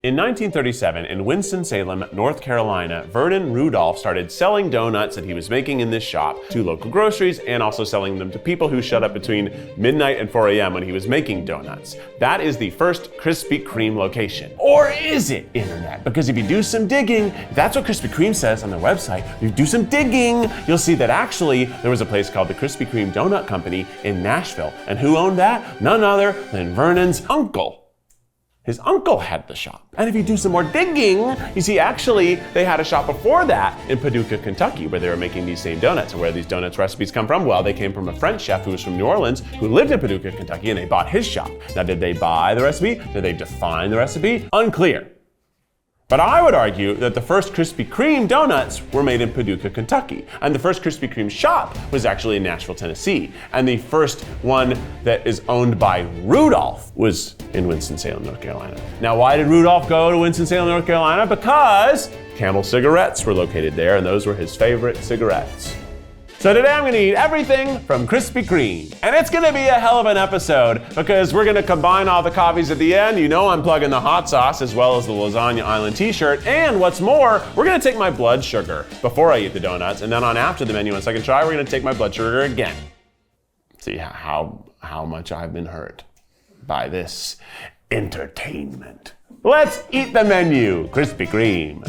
In 1937, in Winston-Salem, North Carolina, Vernon Rudolph started selling donuts that he was making in this shop to local groceries and also selling them to people who showed up between midnight and 4 a.m. when he was making donuts. That is the first Krispy Kreme location. Or is it, Internet? Because if you do some digging, that's what Krispy Kreme says on their website. If you do some digging, you'll see that actually there was a place called the Krispy Kreme Donut Company in Nashville. And who owned that? None other than Vernon's uncle. His uncle had the shop. And if you do some more digging, you see actually they had a shop before that in Paducah, Kentucky, where they were making these same donuts. And where these donuts recipes come from? Well, they came from a French chef who was from New Orleans, who lived in Paducah, Kentucky, and they bought his shop. Now, did they buy the recipe? Did they define the recipe? Unclear. But I would argue that the first Krispy Kreme donuts were made in Paducah, Kentucky. And the first Krispy Kreme shop was actually in Nashville, Tennessee. And the first one that is owned by Rudolph was in Winston-Salem, North Carolina. Now, why did Rudolph go to Winston-Salem, North Carolina? Because Camel cigarettes were located there, and those were his favorite cigarettes. So today I'm gonna eat everything from Krispy Kreme. And it's gonna be a hell of an episode because we're gonna combine all the coffees at the end. You know I'm plugging the hot sauce as well as the Lasagna Island t-shirt. And what's more, we're gonna take my blood sugar before I eat the donuts. And then on after the menu on second try, we're gonna take my blood sugar again. See how much I've been hurt by this entertainment. Let's eat the menu, Krispy Kreme.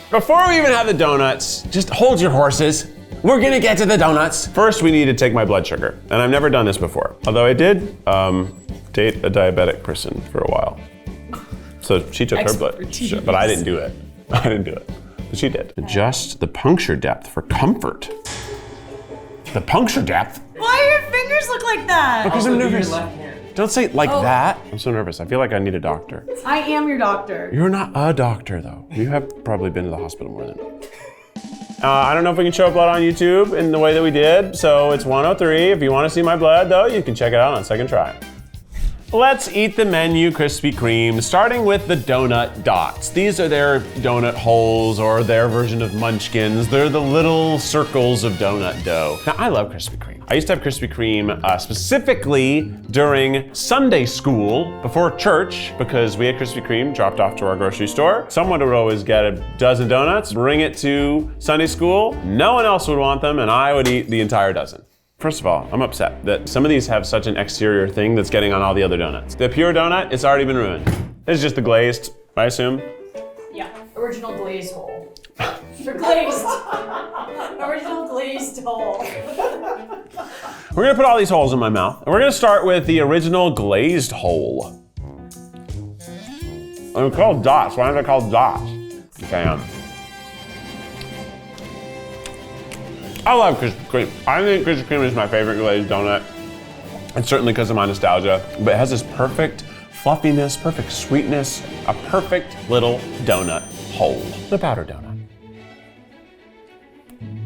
Before we even have the donuts, just hold your horses. We're gonna get to the donuts. First, we need to take my blood sugar. And I've never done this before. Although I did date a diabetic person for a while. So she took her blood, but I didn't do it. But she did. Adjust the puncture depth for comfort. The puncture depth? Why do your fingers look like that? Because I'm nervous. Don't say it like that. I'm so nervous. I feel like I need a doctor. I am your doctor. You're not a doctor, though. You have probably been to the hospital more than me. I don't know if we can show blood on YouTube in the way that we did, so it's 103. If you want to see my blood, though, you can check it out on second try. Let's eat the menu Krispy Kreme, starting with the donut dots. These are their donut holes or their version of munchkins. They're the little circles of donut dough. Now, I love Krispy Kreme. I used to have Krispy Kreme specifically during Sunday school before church because we had Krispy Kreme dropped off to our grocery store. Someone would always get a dozen donuts, bring it to Sunday school. No one else would want them, and I would eat the entire dozen. First of all, I'm upset that some of these have such an exterior thing that's getting on all the other donuts. The pure donut, it's already been ruined. It's just the glazed, I assume. Yeah, original glazed hole. For glazed. Original glazed hole. We're gonna put all these holes in my mouth, and we're gonna start with the original glazed hole. They're called dots. Why aren't they called dots? Okay, I love Krispy Kreme. I think Krispy Kreme is my favorite glazed donut. It's certainly because of my nostalgia, but it has this perfect fluffiness, perfect sweetness, a perfect little donut hole. The powder donut.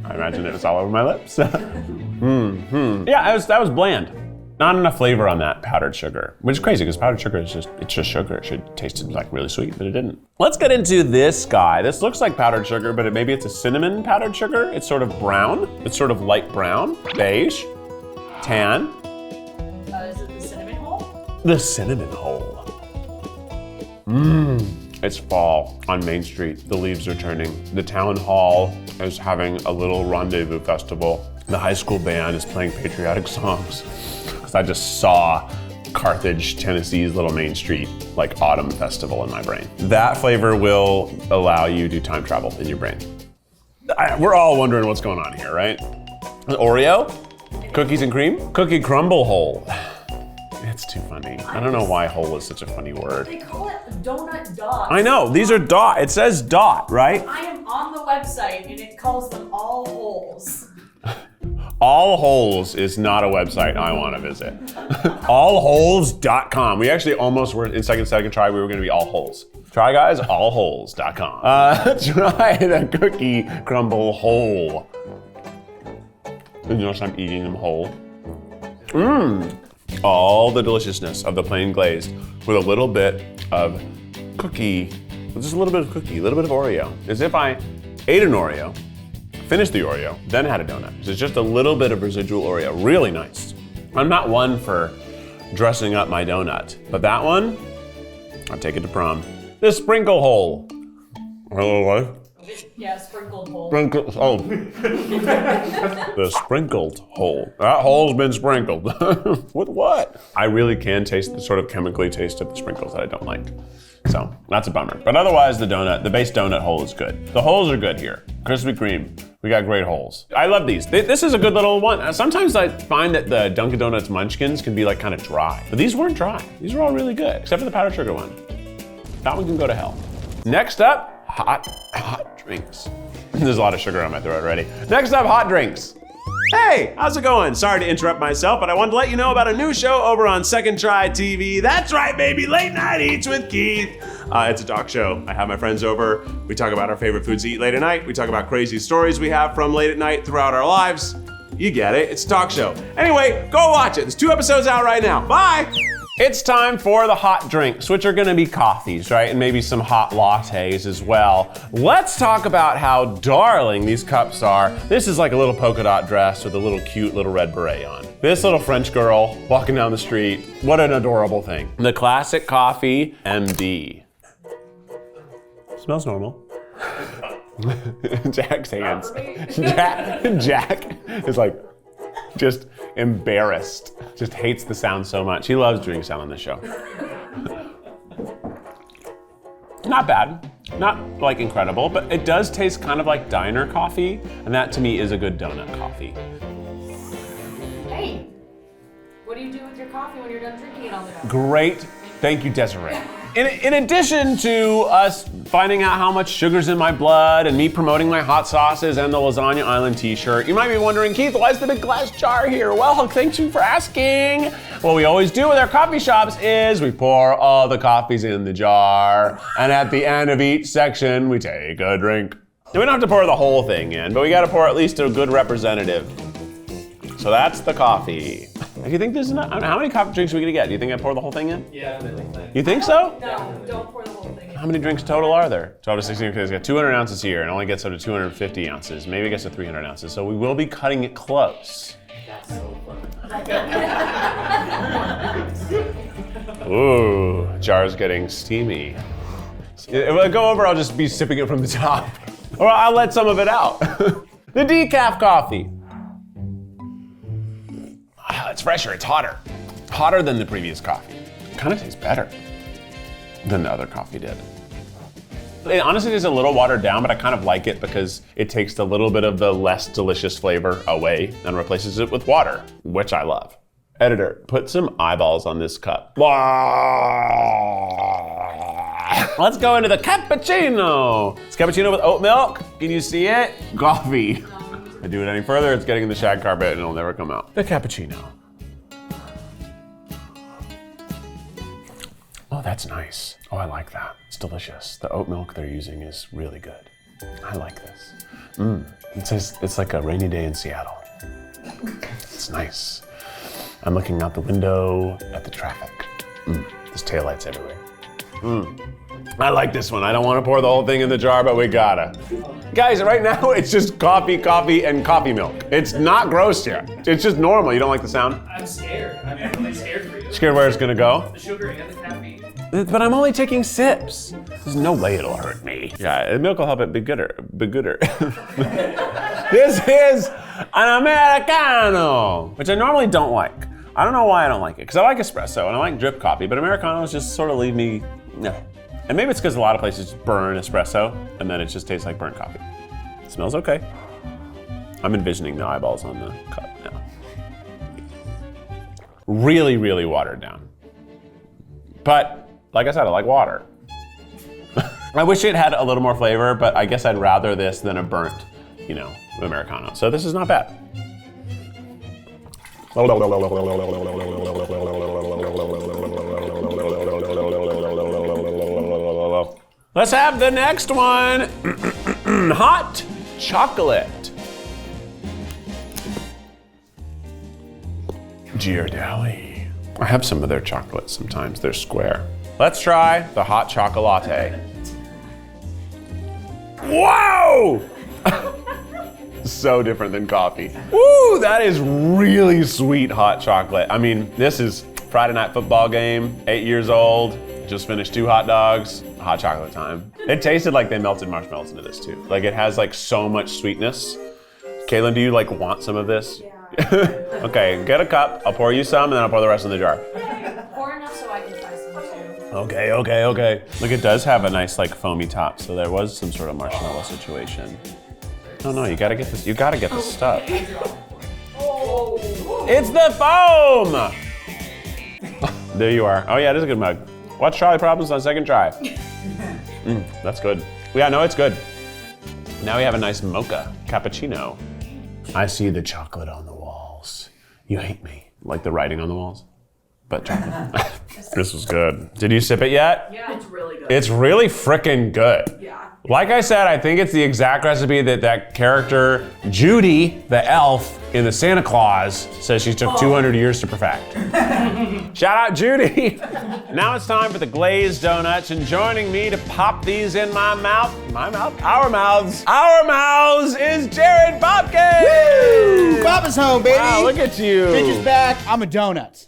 I imagine it was all over my lips. Yeah, that was bland. Not enough flavor on that powdered sugar, which is crazy because powdered sugar is it's just sugar. It should taste like really sweet, but it didn't. Let's get into this guy. This looks like powdered sugar, but maybe it's a cinnamon powdered sugar. It's sort of brown. It's sort of light brown, beige, tan. Is it the cinnamon hole? The cinnamon hole. It's fall on Main Street. The leaves are turning. The town hall is having a little rendezvous festival. The high school band is playing patriotic songs. I just saw Carthage, Tennessee's little Main Street, like autumn festival in my brain. That flavor will allow you to time travel in your brain. We're all wondering what's going on here, right? Oreo, cookies and cream, cookie crumble hole. It's too funny. I don't know why hole is such a funny word. They call it donut dot. I know, these are dot. It says dot, right? I am on the website and it calls them all holes. All Holes is not a website I want to visit. Allholes.com. We actually almost were in second try. We were going to be all holes. Try guys, allholes.com. Try the cookie crumble hole. You notice I'm eating them whole. All the deliciousness of the plain glazed with a little bit of cookie, just a little bit of cookie, a little bit of Oreo. As if I ate an Oreo, finished the Oreo, then had a donut. So it's just a little bit of residual Oreo. Really nice. I'm not one for dressing up my donut. But that one, I'll take it to prom. The sprinkle hole. Hello, what? Yeah, sprinkled hole. Sprinkled, oh. The sprinkled hole. That hole's been sprinkled. With what? I really can taste the sort of chemically taste of the sprinkles that I don't like. So that's a bummer. But otherwise the base donut hole is good. The holes are good here. Krispy Kreme, we got great holes. I love these. This is a good little one. Sometimes I find that the Dunkin' Donuts munchkins can be like kind of dry, but these weren't dry. These were all really good, except for the powdered sugar one. That one can go to hell. Next up, hot drinks. There's a lot of sugar on my throat already. Next up, hot drinks. Hey, how's it going? Sorry to interrupt myself, but I wanted to let you know about a new show over on Second Try TV. That's right, baby, Late Night Eats with Keith. It's a talk show. I have my friends over. We talk about our favorite foods to eat late at night. We talk about crazy stories we have from late at night throughout our lives. You get it, it's a talk show. Anyway, go watch it. There's 2 episodes out right now. Bye. It's time for the hot drinks, which are gonna be coffees, right? And maybe some hot lattes as well. Let's talk about how darling these cups are. This is like a little polka dot dress with a little cute little red beret on. This little French girl walking down the street. What an adorable thing. The classic coffee MD. Smells normal. Jack's hands. Jack is like, just embarrassed. Just hates the sound so much. He loves doing sound on this show. Not bad, not like incredible, but it does taste kind of like diner coffee, and that to me is a good donut coffee. Hey, what do you do with your coffee when you're done drinking it all the time? Great, thank you, Desiree. In addition to us finding out how much sugar's in my blood and me promoting my hot sauces and the Lasagna Island t-shirt, you might be wondering, Keith, why is the big glass jar here? Well, thank you for asking. What we always do with our coffee shops is we pour all the coffees in the jar, and at the end of each section, we take a drink. And we don't have to pour the whole thing in, but we gotta pour at least a good representative. So that's the coffee. Do you think there's enough? How many coffee drinks are we gonna get? Do you think I pour the whole thing in? Yeah, I think so. You think so? No, don't pour the whole thing in. How many drinks total are there? 12 to 16, because it's got 200 ounces here and only gets up to 250 ounces. Maybe it gets to 300 ounces. So we will be cutting it close. That's so fun. Ooh, jar's getting steamy. If I go over, I'll just be sipping it from the top. Or I'll let some of it out. The decaf coffee. It's fresher, it's hotter. Hotter than the previous coffee. Kind of tastes better than the other coffee did. It honestly is a little watered down, but I kind of like it because it takes a little bit of the less delicious flavor away and replaces it with water, which I love. Editor, put some eyeballs on this cup. Let's go into the cappuccino. It's cappuccino with oat milk. Can you see it? Coffee. If I do it any further, it's getting in the shag carpet and it'll never come out. The cappuccino. Oh, that's nice. Oh, I like that. It's delicious. The oat milk they're using is really good. I like this. It says it's like a rainy day in Seattle. It's nice. I'm looking out the window at the traffic. There's taillights everywhere. I like this one. I don't want to pour the whole thing in the jar, but we gotta. Guys, right now it's just coffee, and coffee milk. It's not gross yet. It's just normal. You don't like the sound? I'm scared. I'm really scared for you. Scared where it's gonna go? The sugar and the caffeine. But I'm only taking sips. There's no way it'll hurt me. Yeah, the milk will help it be gooder. This is an Americano, which I normally don't like. I don't know why I don't like it, because I like espresso and I like drip coffee, but Americanos just sort of leave me, no. And maybe it's because a lot of places burn espresso and then it just tastes like burnt coffee. It smells okay. I'm envisioning the eyeballs on the cup now. Really, really watered down. But like I said, I like water. I wish it had a little more flavor, but I guess I'd rather this than a burnt, Americano. So this is not bad. Let's have the next one. Hot chocolate. Ghirardelli. I have some of their chocolates sometimes. They're square. Let's try the hot chocolate. Whoa! So different than coffee. Woo, that is really sweet hot chocolate. I mean, this is Friday night football game, 8 years old, just finished 2 hot dogs, hot chocolate time. It tasted like they melted marshmallows into this too. Like it has like so much sweetness. Kaylin, do you like want some of this? Yeah. Okay, get a cup, I'll pour you some and then I'll pour the rest in the jar. Pour enough so I can try some too. Okay. Look, it does have a nice like foamy top, so there was some sort of marshmallow situation. Oh no, you gotta get this, the stuff. Oh. It's the foam! There you are. Oh yeah, it is a good mug. Watch Charlie Problems on second try. That's good. Yeah, no, it's good. Now we have a nice mocha cappuccino. I see the chocolate on the walls. You hate me. Like the writing on the walls, but chocolate. This was good. Did you sip it yet? Yeah, it's really good. It's really frickin' good. Yeah. Like I said, I think it's the exact recipe that character Judy, the elf in the Santa Claus, says she took 200 years to perfect. Shout out Judy. Now it's time for the glazed donuts, and joining me to pop these in our mouths, is Jared Popkin. Woo! Papa's home, baby. Wow, look at you. Bitch is back. I'm a donut.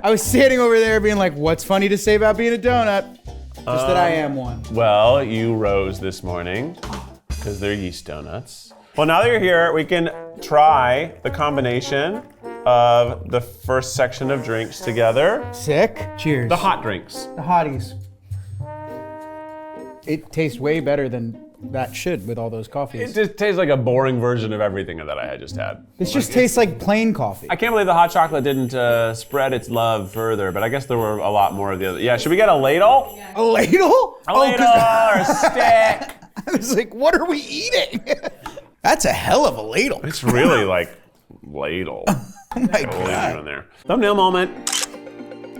I was sitting over there being like, what's funny to say about being a donut? Just that I am one. Well, you rose this morning because they're yeast donuts. Well, now that you're here, we can try the combination of the first section of drinks together. Sick. Cheers. The hot drinks. The hotties. It tastes way better than that should with all those It coffees. just tastes like a boring version of everything that I had just had. This just tastes like plain coffee. I can't believe the hot chocolate didn't spread its love further, but I guess there were a lot more of the other. Yeah, should we get a ladle? A ladle? A ladle or a stick? I was like, what are we eating? That's a hell of a ladle. It's really like ladle. Oh my What are you God. doing there? Thumbnail moment.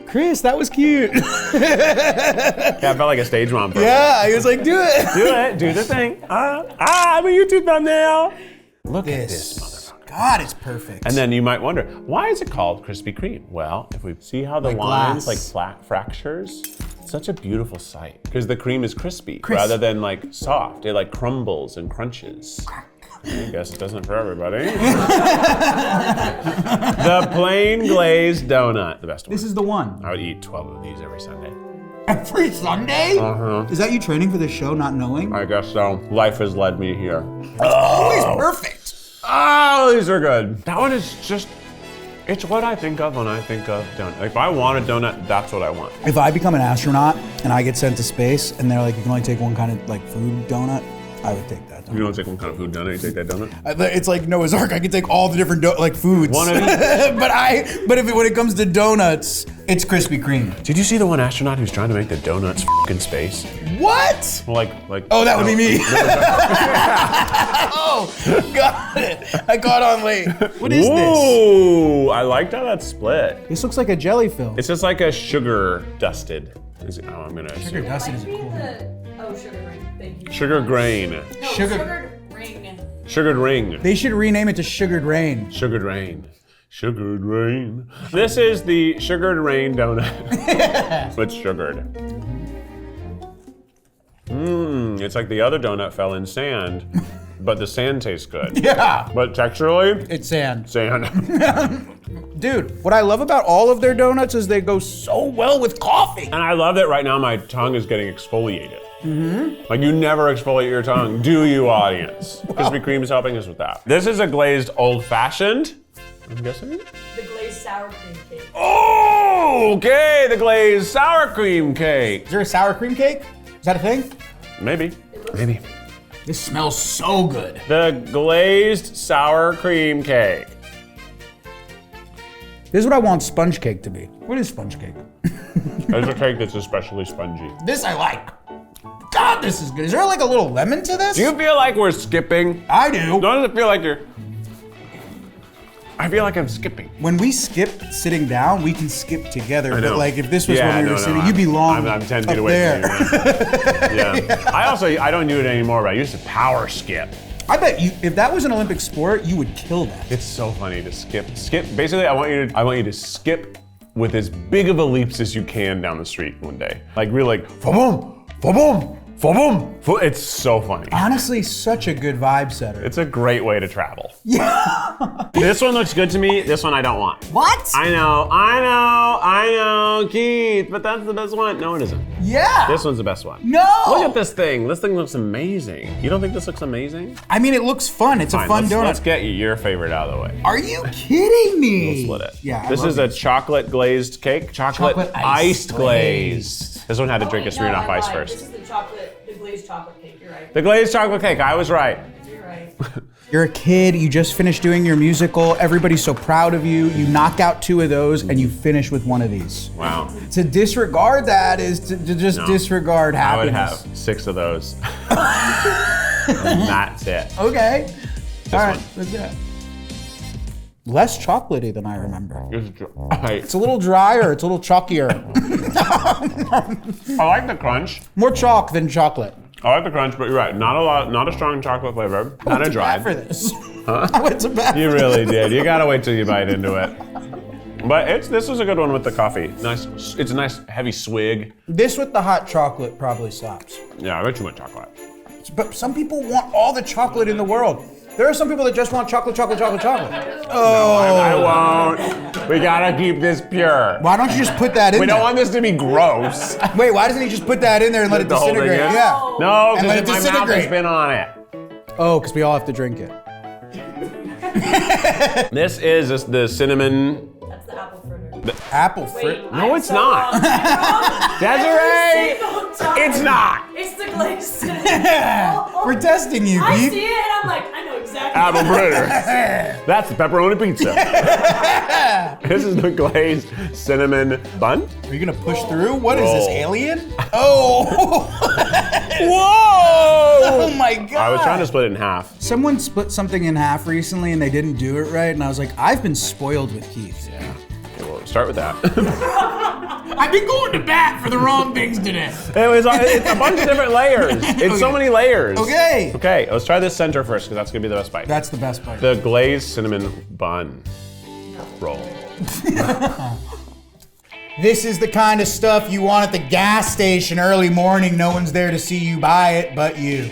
Chris, that was cute. Yeah, I felt like a stage mom. For Yeah, he was like, do it. Do it, do the thing. I'm a YouTube thumbnail. Look at this motherfucker. God, it's perfect. And then you might wonder, why is it called Krispy Kreme? Well, if we see how the Like lines glass. like fractures, it's such a beautiful sight. Because the cream is crispy rather than like soft. It like crumbles and crunches. I guess it doesn't for everybody. The plain glazed donut, the best one. This is the one. I would eat 12 of these every Sunday. Every Sunday? Uh-huh. Is that you training for this show, not knowing? I guess so. Life has led me here. Always perfect. Oh, these are good. That one is just, it's what I think of when I think of donut. Like, if I want a donut, that's what I want. If I become an astronaut and I get sent to space and they're like, you can only take one kind of like food donut, I would take that donut. You don't take one kind of food donut, you take that donut? It's like Noah's Ark. I can take all the different foods. One of each. but when it comes to donuts, it's Krispy Kreme. Did you see the one astronaut who's trying to make the donuts in space? What? Well, like. Oh, that would be me. Oh, got it. I caught on late. What is this? Ooh, I liked how that's split. This looks like a jelly film. It's just like a sugar dusted. I'm gonna Sugar assume. dusted is a cool one. Sugar ring. Thank you. Sugar grain. No, Sugar- sugared ring. Sugared ring. They should rename it to Sugared Rain. Sugared rain. Sugared rain. This is the sugared rain donut. It's sugared. It's like the other donut fell in sand, but the sand tastes good. Yeah. But texturally, It's sand. sand. Dude, what I love about all of their donuts is they go so well with coffee. And I love that right now my tongue is getting exfoliated. Like you never exfoliate your tongue, do you, audience? Krispy Kreme is helping us with that. This is a glazed old fashioned, I'm guessing. The glazed sour cream cake. Oh, okay, the glazed sour cream cake. Is there a sour cream cake? Is that a thing? Maybe. This smells so good. The glazed sour cream cake. This is what I want sponge cake to be. What is sponge cake? There's a cake that's especially spongy. This I like. God, this is good. Is there like a little lemon to this? Do you feel like we're skipping? I do. Doesn't it feel like you're... I feel like I'm skipping. When we skip sitting down, we can skip together. I know. But like if this was Yeah, when we no, were no, sitting, you'd be long I'm 10 up feet away there. from you. Yeah. I don't do it anymore, but I used to power skip. I bet you, if that was an Olympic sport, you would kill that. It's so funny to skip. Basically, I want you to skip with as big of a leaps as you can down the street one day. Like really like, fa-boom, fa-boom, Boom. It's so funny. Honestly, such a good vibe setter. It's a great way to travel. Yeah. This one looks good to me. This one I don't want. What? I know, Keith, but that's the best one. No, it isn't. Yeah. This one's the best one. No. Look at this thing. This thing looks amazing. You don't think this looks amazing? I mean, it looks fun. It's Fine, a fun donut. Let's get your favorite out of the way. Are you kidding me? We'll split it. Yeah. This is a chocolate glazed cake. Chocolate iced glazed. This one had to drink a wait, Smirnoff I Ice lied. first. This is the glazed chocolate cake. You're right. The glazed chocolate cake. I was right. You're right. You're a kid, you just finished doing your musical, everybody's so proud of you, you knock out 2 of those and you finish with 1 of these. Wow. To disregard that is to just disregard I would happiness. have 6 of those. And that's it. Okay. All right, one. let's do it. Less chocolatey than I remember. It's It's a little drier, it's a little chalkier. I like the crunch. More chalk than chocolate. I like the crunch, but you're right. Not a strong chocolate flavor. Kind of dry. For this. I went to bat. You really did. You gotta wait till you bite into it. But this was a good one with the coffee. Nice. It's a nice heavy swig. This with the hot chocolate probably slaps. Yeah, I bet you went chocolate. But some people want all the chocolate in the world. There are some people that just want chocolate. Oh. I won't. We gotta keep this pure. Why don't you just put that in We there? don't want this to be gross. Wait, why doesn't he just put that in there and let it The whole thing disintegrate? in? Yeah. No, And let it because my mouth has disintegrate. been on it. Oh, because we all have to drink it. This is the cinnamon. That's the apple fritter. Apple fruit. Wait, No, I'm it's so not. wrong. Desiree, Every single time. it's not. It's the glazed cinnamon. We're testing you, I Pete. see it and I'm like, I know exactly. Apple fritter. That's the pepperoni pizza. This is the glazed cinnamon bun. Are you gonna push through? What is this, Roll. alien? Oh! Whoa! Oh my god! I was trying to split it in half. Someone split something in half recently and they didn't do it right, and I was like, I've been spoiled with Keith. Yeah. Okay, well, start with that. I've been going to bat for the wrong things today. It's a bunch of different layers. It's so many layers. Okay. Okay, let's try this center first, because that's gonna be the best bite. That's the best part. The glazed cinnamon bun roll. This is the kind of stuff you want at the gas station early morning. No one's there to see you buy it but you.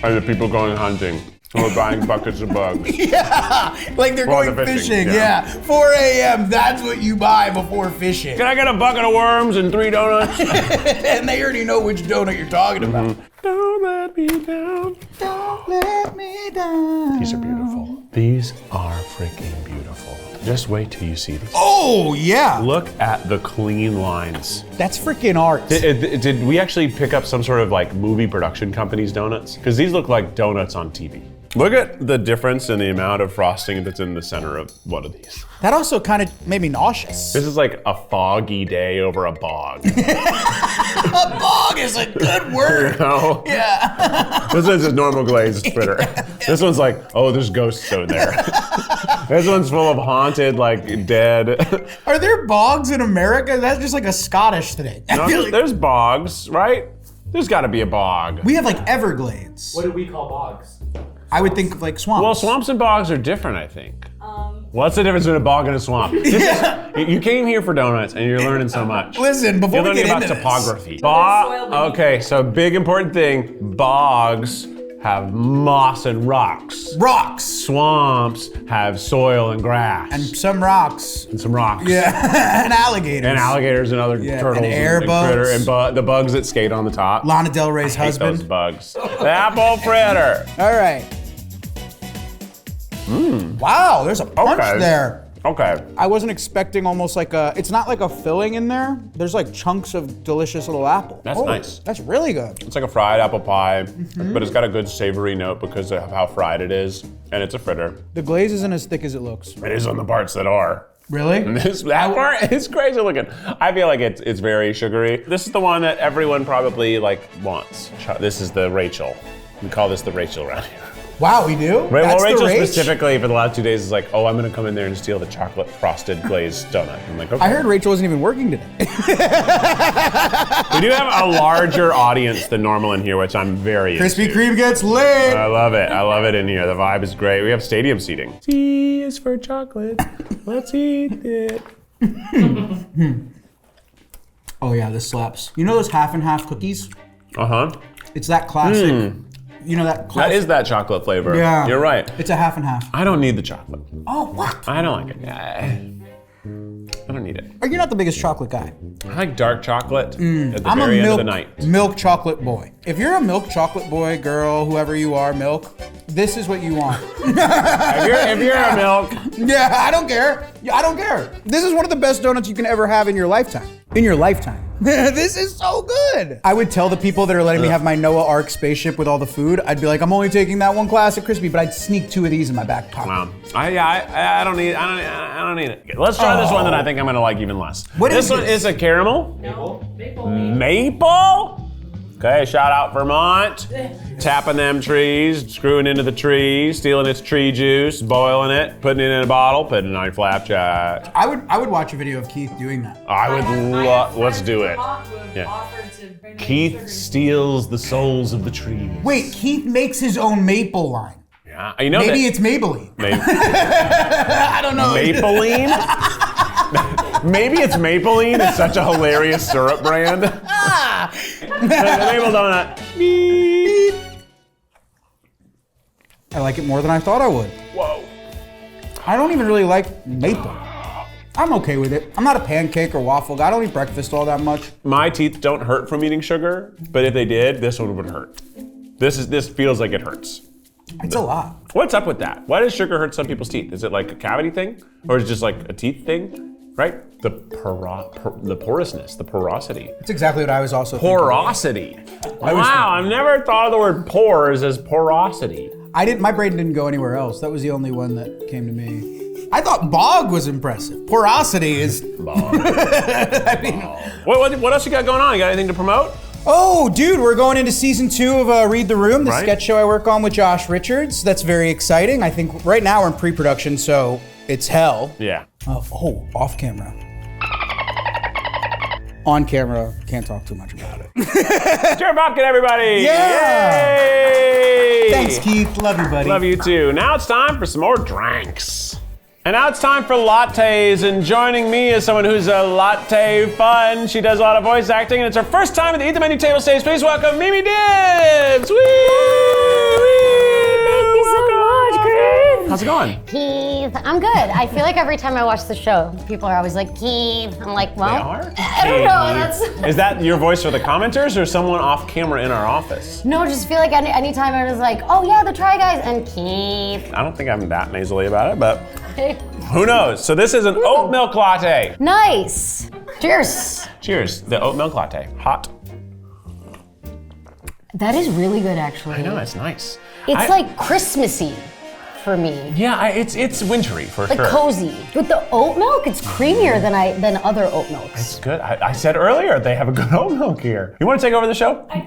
And the people going hunting who are buying buckets of bugs. Yeah, like they're Well, going the fishing, fishing. yeah. 4 a.m. That's what you buy before fishing. Can I get a bucket of worms and 3 donuts? And they already know which donut you're talking about. Don't let me down. Don't let me down. These are beautiful. These are freaking beautiful. Just wait till you see these. Oh, yeah. Look at the clean lines. That's freaking art. Did we actually pick up some sort of like movie production company's donuts? Because these look like donuts on TV. Look at the difference in the amount of frosting that's in the center of one of these. That also kind of made me nauseous. This is like a foggy day over a bog. A bog is a good word. You know? Yeah. This one's a normal glazed fritter. This one's like, oh, there's ghosts over there. This one's full of haunted, like dead. Are there bogs in America? That's just like a Scottish thing. I No, feel like there's bogs, right? There's got to be a bog. we have like Everglades. What do we call bogs? I would think of like swamps. Well, swamps and bogs are different, I think. What's the difference between a bog and a swamp? You came here for donuts, and you're learning so much. Listen, before You're we learning get about into this, topography. soil beneath Okay, so big important thing. Bogs have moss and rocks. rocks Swamps have soil and grass. and some rocks. And some rocks. Yeah, and alligators. And alligators and other Yeah, turtles and air critter bugs. and the bugs that skate on the top. Lana Del Rey's I hate those husband. bugs. The apple fritter. All right. Wow, there's a punch Okay. there. Okay. I wasn't expecting almost like it's not like a filling in there. There's like chunks of delicious little apple. That's nice. That's really good. It's like a fried apple pie, but it's got a good savory note because of how fried it is, and it's a fritter. The glaze isn't as thick as it looks. It is on the parts that are. Really? That part is crazy looking. I feel like it's very sugary. This is the one that everyone probably like wants. This is the Rachel. We call this the Rachel around here. Wow, we do? Right, well, That's the Rachel Rach? specifically for the last 2 days is like, oh, I'm gonna come in there and steal the chocolate frosted glazed donut. I'm like, okay. I heard Rachel wasn't even working today. We do have a larger audience than normal in here, which I'm very Krispy into. Kreme gets lit. I love it. I love it in here. The vibe is great. We have stadium seating. T is for chocolate. Let's eat it. Oh yeah, this slaps. You know those half and half cookies? Uh-huh. It's that classic. You know that classic? That is that chocolate flavor. Yeah. You're right. It's a half and half. I don't need the chocolate. Oh, what? I don't like it. I don't need it. You're not the biggest chocolate guy. I like dark chocolate at the I'm very a end of milk, the night. milk chocolate boy. If you're a milk chocolate boy, girl, whoever you are, milk, this is what you want. if you're a milk. Yeah, I don't care. I don't care. This is one of the best donuts you can ever have in your lifetime. In your lifetime. This is so good. I would tell the people that are letting me have my Noah Ark spaceship with all the food, I'd be like, I'm only taking that one classic Krispy, but I'd sneak 2 of these in my back pocket. Wow. I don't need it. Okay, let's try this one that I think I'm gonna like even less. What this is one this? is a caramel. Maple? Okay, shout out Vermont. Tapping them trees, screwing into the tree, stealing its tree juice, boiling it, putting it in a bottle, putting it on your flapjack. I would watch a video of Keith doing that. I would love, let's do it. Yeah. Keith steals the souls of the trees. Wait, Keith makes his own maple line. Yeah, you know Maybe that, it's Maybelline. I don't know. Maybelline? Maybe it's Maybelline. It's such a hilarious syrup brand. The Maple donut. Beep. I like it more than I thought I would. Whoa. I don't even really like maple. I'm okay with it. I'm not a pancake or waffle guy. I don't eat breakfast all that much. My teeth don't hurt from eating sugar, but if they did, this one would hurt. This feels like it hurts. It's a lot. What's up with that? Why does sugar hurt some people's teeth? Is it like a cavity thing? Or is it just like a teeth thing? Right? The porousness, the porosity. That's exactly what I was also thinking. Porosity. Wow, I've never thought of the word pores as porosity. My brain didn't go anywhere else. That was the only one that came to me. I thought bog was impressive. Porosity is... Bog. I mean... What else you got going on? You got anything to promote? Oh, dude, we're going into season 2 of Read the Room, the Right. sketch show I work on with Josh Richards. That's very exciting. I think right now we're in pre-production, so it's hell. Yeah. Off camera. On camera, can't talk too much about it. Cheer Popkin, everybody! Yeah! Yay! Thanks, Keith. Love you, buddy. Love you too. Now it's time for some more drinks. And now it's time for lattes, and joining me is someone who's a latte fun. She does a lot of voice acting, and it's her first time at the Eat the Menu table stage. Please welcome Mimi Dybs! Thank you so much, Chris. How's it going? Keith, I'm good. I feel like every time I watch the show, people are always like, Keith. I'm like, well, They are? I don't know. That's Is that your voice for the commenters or someone off camera in our office? no, just feel like anytime I was like, oh yeah, the Try Guys and Keith. I don't think I'm that nasally about it, but who knows? So this is an oat milk latte. Nice. Cheers. Cheers, the oat milk latte. Hot. That is really good, actually. I know, it's nice. It's like Christmassy for me. Yeah, it's wintry for Like sure. cozy. With the oat milk, it's creamier than other oat milks. It's good. I said earlier they have a good oat milk here. You want to take over the show? I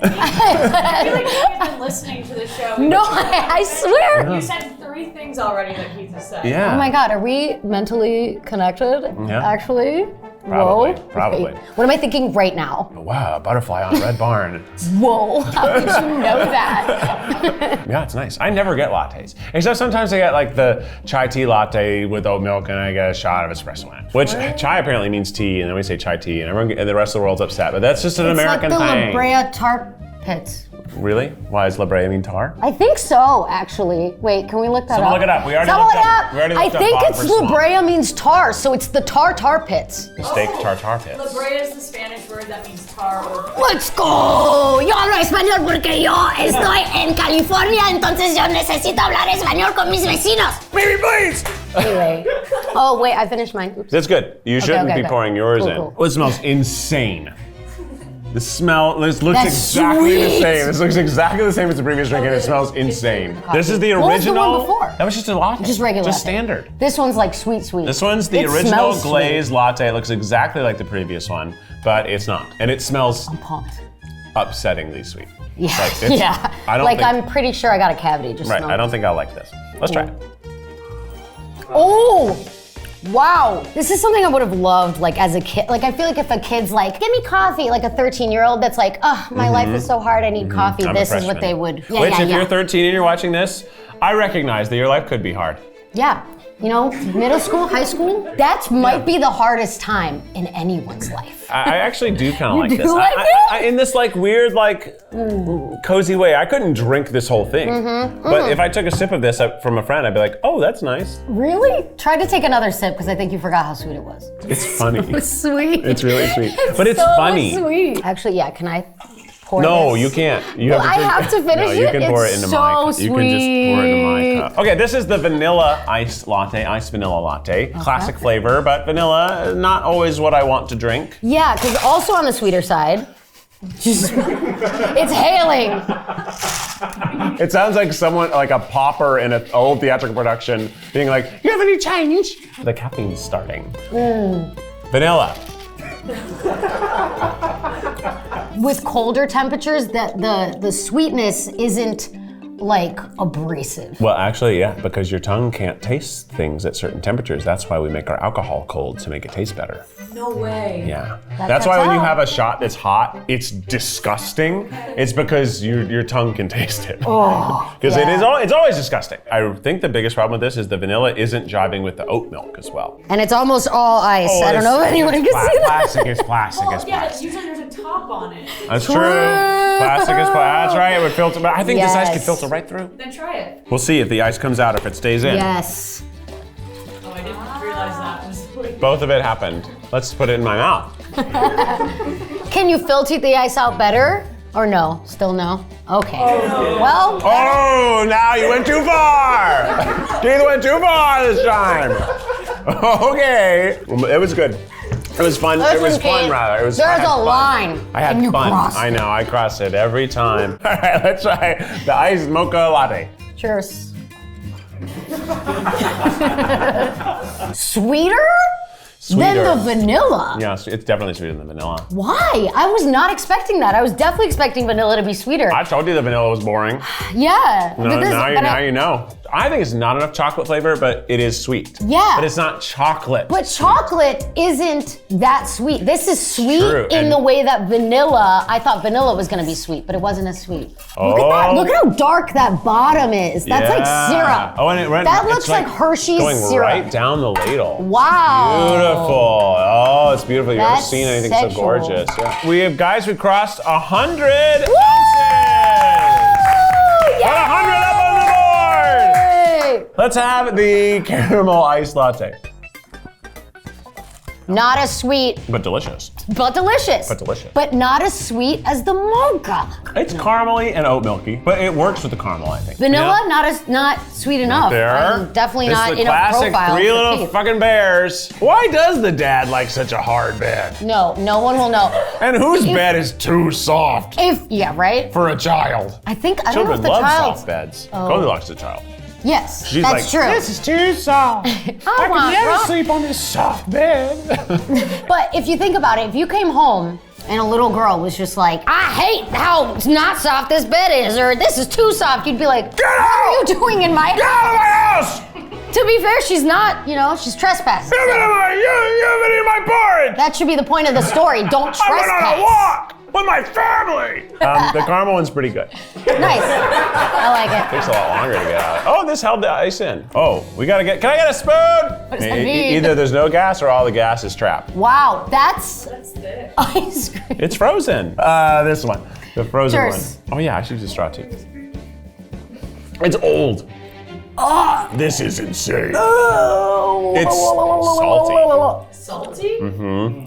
feel like you've been listening to the show. No, I swear. You said 3 things already that Keith has said. Yeah. Oh my God, are we mentally connected? Yeah. Actually? Probably, Whoa. probably. Wait, what am I thinking right now? Wow, a butterfly on a red barn. Whoa, how did you know that? Yeah, it's nice. I never get lattes. Except sometimes I get like the chai tea latte with oat milk and I get a shot of espresso in it. Which chai apparently means tea and then we say chai tea and and the rest of the world's upset. But that's just an American it's like the thing. La Brea tar pits. Really? Why does La Brea mean tar? I think so, actually. Wait, can we look that Someone up? look it up. We already Someone looked look up- it up. we already I looked up think Bob it's for La swamp. Brea means tar, so it's the tar pits. Steak tartar pits. La Brea is the Spanish word that means tar or... Let's go! Yo hablo español porque yo estoy en California, entonces yo necesito hablar español con mis vecinos. Baby, please! Anyway. Oh, wait, I finished mine. Oops. That's good. You shouldn't okay, be okay. pouring yours Cool, in. cool. Oh, it smells insane. The smell, this looks That's exactly the sweet. same. This looks exactly the same as the previous drink and it smells insane. This is the original. What was the one before? That was just a latte. Just regular Just latte. standard. This one's like sweet. This one's the It original smells glazed latte. It looks exactly like the previous one, but it's not. And it smells Pumped. upsettingly sweet. Yeah, Like, it's- yeah. I don't like think, I'm pretty sure I got a cavity just right, smelling. I don't think I'll like this. Let's try it. Oh, wow. This is something I would have loved like as a kid. Like I feel like if a kid's like, give me coffee, like a 13-year-old that's like, oh, my life is so hard, I need coffee. I'm a This is what freshman. they would. Yeah, Which, yeah, if yeah. you're 13 and you're watching this, I recognize that your life could be hard. Yeah. you know, middle school, high school, that might be the hardest time in anyone's life. I actually do kind of like do this. like it? In this like weird, like cozy way. I couldn't drink this whole thing, but if I took a sip of this from a friend, I'd be like, oh, that's nice. Really? Try to take another sip because I think you forgot how sweet it was. It's funny. It's sweet. It's really sweet, but it's so funny. Sweet. Actually, yeah. Can I pour No, this? you can't. You Well, have to I drink- have to finish No, you it. can pour It's it into so my cup. You can just pour it into my cup. sweet. Okay, this is the vanilla iced latte, iced vanilla latte. Classic flavor, but vanilla, not always what I want to drink. Yeah, because also on the sweeter side, it's hailing. It sounds like someone, like a pauper in an old theatrical production, being like, you have any change? The caffeine's starting. Vanilla. With colder temperatures, the sweetness isn't like abrasive. Well, actually, yeah, because your tongue can't taste things at certain temperatures. That's why we make our alcohol cold, to make it taste better. No way. Yeah. That That's why checks when you out. have a shot that's hot, it's disgusting. It's because your tongue can taste it. Because it's always disgusting. I think the biggest problem with this is the vanilla isn't jiving with the oat milk as well. And it's almost all ice. I don't know if anyone can see that. Plastic is plastic Well, is yeah, but plastic. usually there's a top on it. That's true. Plastic is plastic. That's right. It would filter. But I think this ice could Yes. filter right through. Then try it. We'll see if the ice comes out, if it stays in. Yes. Oh, I didn't realize that was Both of it happened. Let's put it in my mouth. Can you filter the ice out better? Or no? Still no? Okay. Well, Oh, now you went too far. Keith went too far this time. Okay. It was good. It was fun. It was fun, rather. It was. I There's had a fun. line. I had and you fun. crossed I it. know. I cross it every time. All right, let's try the iced mocha latte. Cheers. Sweeter? Than the vanilla? Yes, it's definitely sweeter than vanilla. Why? I was not expecting that. I was definitely expecting vanilla to be sweeter. I told you the vanilla was boring. Yeah. No, but this- now but I- you know. I think it's not enough chocolate flavor, but it is sweet. Yeah. But it's not chocolate. But chocolate isn't that sweet. This is sweet True, in and- the way that vanilla, I thought vanilla was gonna be sweet, but it wasn't as sweet. Look at Oh. that. Look at how dark that bottom is. That's like syrup. Oh, and it went, That it's looks like Hershey's going syrup. right down the ladle. Wow. Beautiful. Oh, it's beautiful. You've never That's seen anything sexual. so gorgeous. Yeah. We crossed 100 Woo! ounces. Put 100 up on the board. Yay! Let's have the caramel iced latte. Not as sweet, But delicious. but delicious. But delicious. But not as sweet as the mocha. It's caramely and oat milky, but it works with the caramel, I think. Vanilla, not sweet enough. There. And definitely This not is the enough classic profile. Three for Little Keith. Fucking Bears. Why does the dad like such a hard bed? No, no one will know. And whose If- bed is too soft Yeah, right? for a child? I don't know Children if the love child. soft beds. Oh. Goldilocks is a child. Yes, She's that's like, true. this is too soft. I want rock. sleep on this soft bed. But if you think about it, if you came home and a little girl was just like, I hate how not soft this bed is, or this is too soft, you'd be like, Get what are you out! doing in my Get out of my house! To be fair, she's not, she's trespassing. You've been in my porridge! That should be the point of the story. Don't I went on a trespass. walk with my family! The caramel one's pretty good. Nice. I like it. Takes a lot longer to get out. Oh, this held the ice in. Oh, can I get a spoon? does that mean? Either there's no gas or all the gas is trapped. Wow, that's thick. ice cream. It's frozen. This one, the frozen Cheers. one. Oh yeah, I should use a straw too. It's old. This is insane. It's salty. Salty?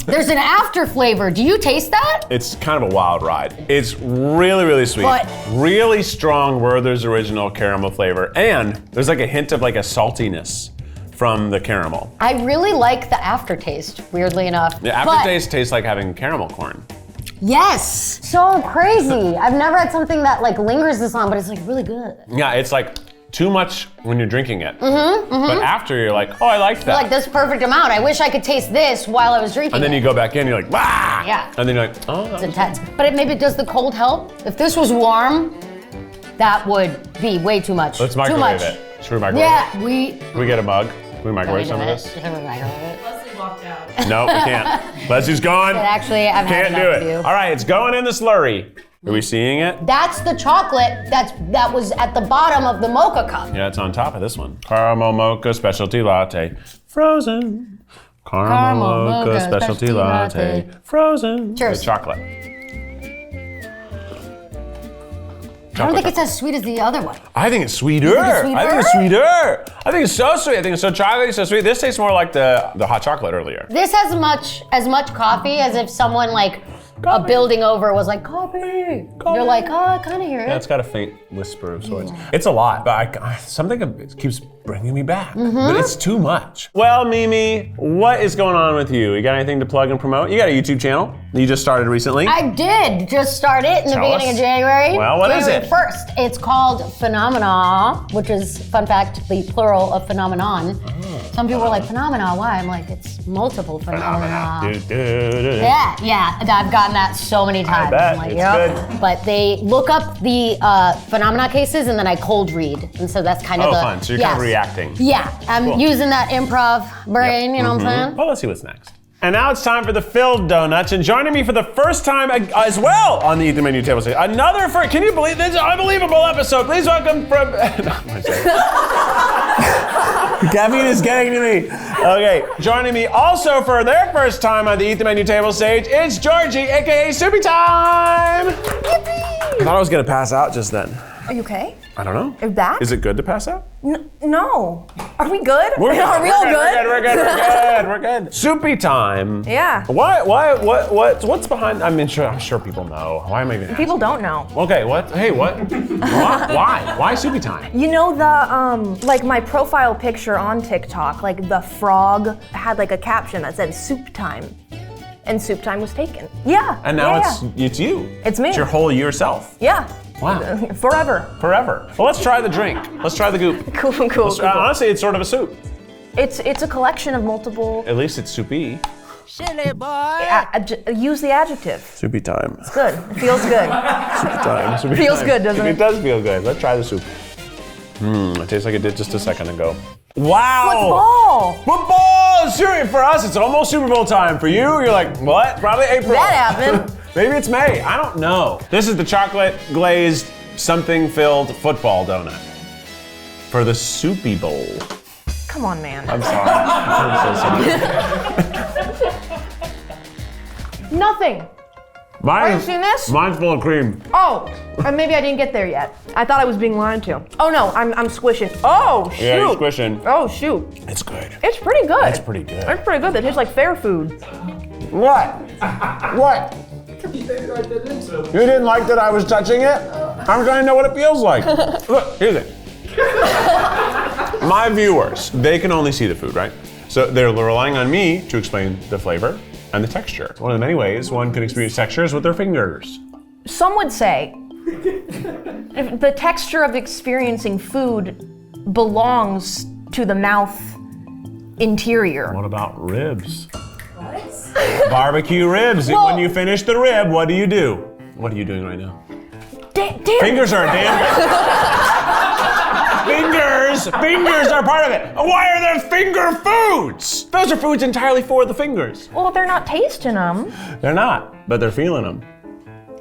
There's an after flavor. Do you taste that? It's kind of a wild ride. It's really, really sweet. But- really strong Werther's original caramel flavor. And there's like a hint of like a saltiness from the caramel. I really like the aftertaste, weirdly enough. The aftertaste tastes like having caramel corn. Yes, so crazy. I've never had something that like lingers this long, but it's like really good. Yeah, it's like too much when you're drinking it. But after you're like, oh, I liked that. Like this perfect amount. I wish I could taste this while I was drinking. And then it. you go back in, you're like, ah! Yeah. And then you're like, oh, that It's was intense. But maybe does the cold help? If this was warm, that would be way too much. Let's too microwave much. it. Should we microwave Yeah, it? we. Can we get a mug? Can we microwave some of this? Leslie walked out. No, we can't. Leslie's gone. But actually, I've had Can't do enough it. of you. All right, it's going in the slurry. Are we seeing it? That's the chocolate that was at the bottom of the mocha cup. Yeah, it's on top of this one. Caramel mocha specialty latte, frozen. Caramel mocha specialty latte, frozen. Cheers. With chocolate. I don't think it's as sweet as the other one. I think it's sweeter. think it's sweeter? I think it's sweeter. I think it's so sweet. I think it's so chocolatey, so sweet. This tastes more like the hot chocolate earlier. This has as much coffee as if someone like a building over was like, coffee. You're like, oh, I kind of hear it. Yeah, it's got a faint whisper of sorts. It's a lot, but something keeps bringing me back. But it's too much. Well, Mimi, what is going on with you? You got anything to plug and promote? You got a YouTube channel you just started recently. I did just start it in the beginning of January. Well, what is it? January 1st. It's called Phenomena, which is, fun fact, the plural of phenomenon. Some people are like, phenomena, why? I'm like, it's multiple phenomena. Yeah, I've gotten that so many times. I bet. I'm like, It's yep. good. But they look up the phenomena cases and then I cold read. And so that's kind of the. Oh, fun. So you're kind of reacting. Yeah, I'm using that improv brain, you know what I'm saying? Well, let's see what's next. And now it's time for the filled donuts, and joining me for the first time as well on the Eat the Menu table stage, can you believe this is an unbelievable episode? Please welcome from, caffeine is getting to me. Okay, joining me also for their first time on the Eat the Menu table stage, it's Georgie, AKA Soupy Time. Yippee! I thought I was gonna pass out just then. Are you okay? I don't know. Are you back? Is it good to pass out? No. Are we good? We're Are we all good? We're good. Soupy Time. Yeah. What's behind? I'm sure people know. Why am I even asking? People don't know. Okay, what? Hey, what? Why? Why Soupy Time? You know the, like my profile picture on TikTok, like the frog had like a caption that said soup time. And soup time was taken. Yeah. And now yeah. it's you. It's me. It's your whole yourself. Yeah. Wow. Forever. Well, let's try the drink. Let's try the goop. Cool. Honestly, it's sort of a soup. It's a collection of multiple. At least it's soupy. Use the adjective. Soupy time. It's good. It feels good. Soupy time. Soupy Feels time. good, doesn't it? It does feel good. Let's try the soup. It tastes like it did just a second ago. Wow! Football! Seriously, for us, it's almost Super Bowl time. For you, you're like, what? Probably April. That happened. Maybe it's May. I don't know. This is the chocolate glazed, something filled football donut for the Soupy Bowl. Come on, man. I'm sorry. I'm so sorry. Nothing. Mine, you seen this? Mine's full of cream. Oh, and maybe I didn't get there yet. I thought I was being lied to. Oh no, I'm squishing. Oh shoot. Yeah, you're squishing. Oh shoot. It's good. It's pretty good. It's pretty good. It's pretty good. It tastes like fair food. What? What? You didn't like that I was touching it? I'm trying to know what it feels like. Look, here's it. My viewers, they can only see the food, right? So they're relying on me to explain the flavor and the texture. One of the many ways one can experience textures with their fingers. Some would say if the texture of experiencing food belongs to the mouth interior. What about ribs? Barbecue ribs. Well, when you finish the rib, what do you do? What are you doing right now? Damn. Fingers are damn. Fingers are part of it. Why are there finger foods? Those are foods entirely for the fingers. Well, they're not tasting them. They're not, but they're feeling them.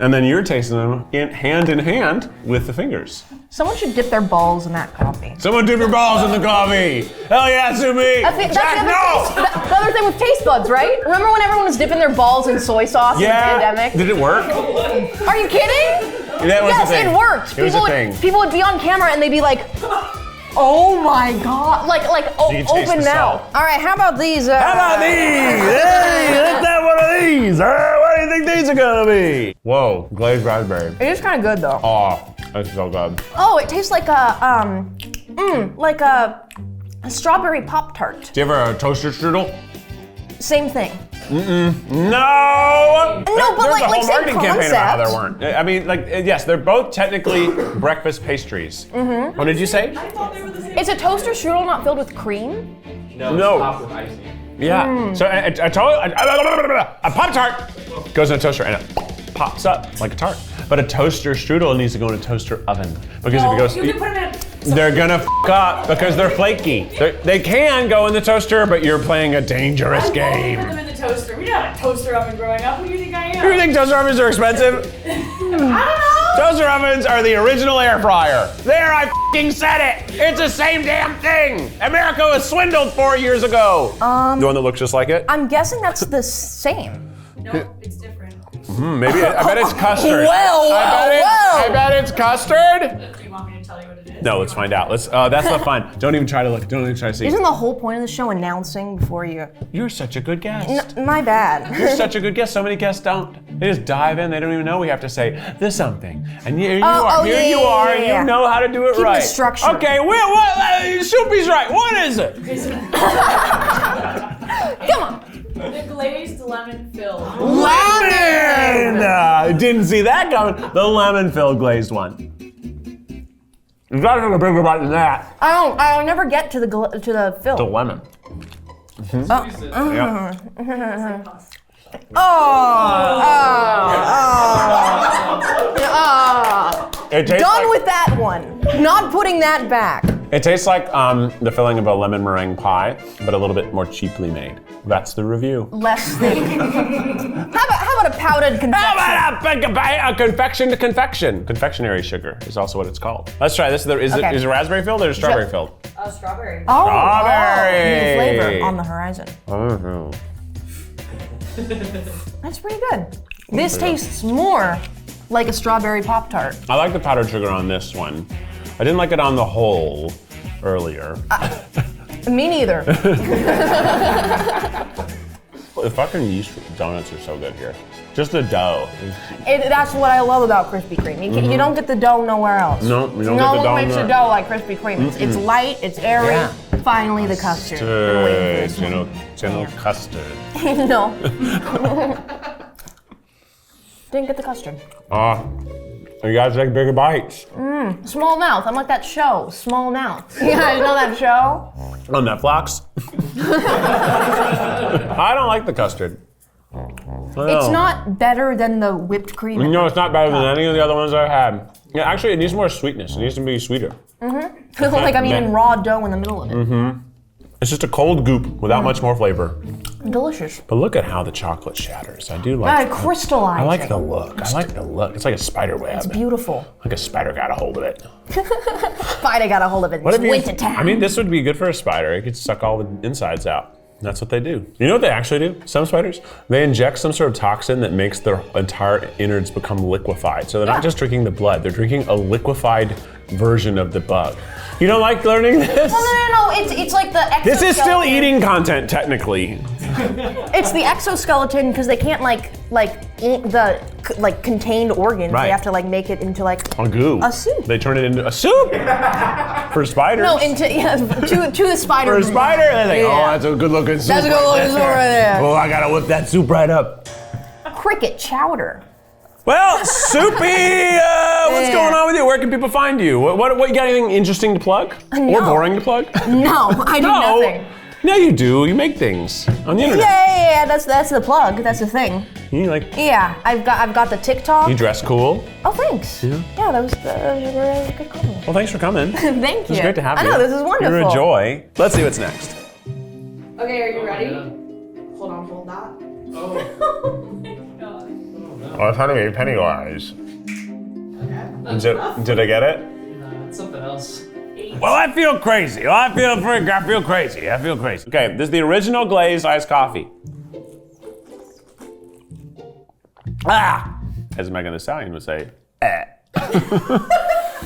And then you're tasting them in hand with the fingers. Someone should dip their balls in that coffee. Someone dip your balls in the coffee. Hell yeah, Sumi. That's the other thing with taste buds, right? Remember when everyone was dipping their balls in soy sauce in the pandemic? Did it work? Are you kidding? That was yes, the thing. It worked. It was a thing. People would be on camera and they'd be like, oh my God. Like open mouth. All right, how about these? How about these? Hey, let's have one of these. What do you think these are gonna be? Whoa, glazed raspberry. It is kind of good though. Oh, that's so good. Oh, it tastes like a strawberry Pop-Tart. Do you ever have a toaster strudel? Same thing. No, but there's a whole same marketing campaign about how there concept. weren't. I mean, yes, they're both technically breakfast pastries. Mm-hmm. What did you say? I thought they were the same. Is a toaster strudel not filled with cream? No. No. It's topped with icing. Yeah. So a Pop-Tart goes in a toaster and it pops up like a tart. But a toaster strudel needs to go in a toaster oven because if it goes, You can put them in they're gonna f up because they're flaky. They can go in the toaster, but you're playing a dangerous Put game. them in the toaster. We didn't have a toaster oven growing up. Who do you think I am? Do you think toaster ovens are expensive? Toaster ovens are the original air fryer. There, I f***ing said it. It's the same damn thing. America was swindled 4 years ago. The one that looks just like it? I'm guessing that's the same. Nope, it's different. Maybe, I bet it's custard. I bet it's custard. Do you want me to tell you what it is? No, let's find out. That's not fun. Don't even try to look. Don't even try to see. Isn't the whole point of the show announcing before you? You're such a good guest. My bad. You're such a good guest. So many guests don't. They just dive in. They don't even know we have to say this something. And here you are. Here you are. yeah. You know how to do it Keep right. the structure. Okay. What? Soupy's right. What is it? Come on. The glazed lemon filled. Lemon! Didn't see that coming. The lemon-filled glazed one. You gotta take a bigger bite than that. I'll never get to the fill. The lemon. Yeah. It tastes Done like, with that one. Not putting that back. It tastes like the filling of a lemon meringue pie, but a little bit more cheaply made. That's the review. Less than. How about a powdered confection? How about a confection to confection? Confectionery sugar is also what it's called. Let's try this. Is it raspberry filled or strawberry filled? Strawberry. Strawberry. New flavor on the horizon. Mm-hmm. That's pretty good. This tastes more like a strawberry Pop-Tart. I like the powdered sugar on this one. I didn't like it on the whole earlier. Me neither. The fucking yeast donuts are so good here. Just the dough. That's what I love about Krispy Kreme. You don't get the dough nowhere else. No, you don't no get the dough. one makes a dough like Krispy Kreme. It's light, it's airy. Yeah. Finally, the custard. Been waiting for this one. General custard. No. Didn't get the custard. You guys take bigger bites. Small mouth. I'm like that show, Small Mouth. You guys know that show? On Netflix? I don't like the custard. It's not better than the whipped cream. No, it's not better than any of the other ones I've had. Yeah, actually, it needs more sweetness. It needs to be sweeter. Like I'm eating raw dough in the middle of it. It's just a cold goop without much more flavor. Delicious. But look at how the chocolate shatters. I do like Crystallizing. I like the look. I like the look. It's like a spider web. It's beautiful. Like a spider got a hold of it. Spider got a hold of it. What It's if winter time. I mean, this would be good for a spider. It could suck all the insides out. That's what they do. You know what they actually do? Some spiders, they inject some sort of toxin that makes their entire innards become liquefied. So they're not just drinking the blood, they're drinking a liquefied version of the bug. You don't like learning this? No. It's like the exoskeleton. This is still eating content, technically. It's the exoskeleton because they can't eat the contained organs. Right. They have to make it into A goo. a soup. They turn it into a soup for spiders. No, to the spider. For a spider, they're like, Yeah. that's a good looking soup. That's a good looking soup right there. Oh, I gotta whip that soup right up. Cricket chowder. Well, Soupy, what's going on with you? Where can people find you? What you got anything interesting to plug? No. Or boring to plug? No, I do nothing. No, you do. You make things on the internet. Yeah. That's the plug. That's the thing. You Yeah, I've got the TikTok. you dress cool. Oh, thanks. Yeah, that was a good compliment. Well, thanks for coming. Thank you. It's great to have you. I know, this is wonderful. You're a joy. Let's see what's next. Okay, are you ready? Yeah. Hold that. Oh. Oh, it's honey Pennywise. Did I get it? It's something else. Well, I feel crazy. I feel crazy. Okay, this is the original glazed iced coffee. As Megan Thee Stallion would say,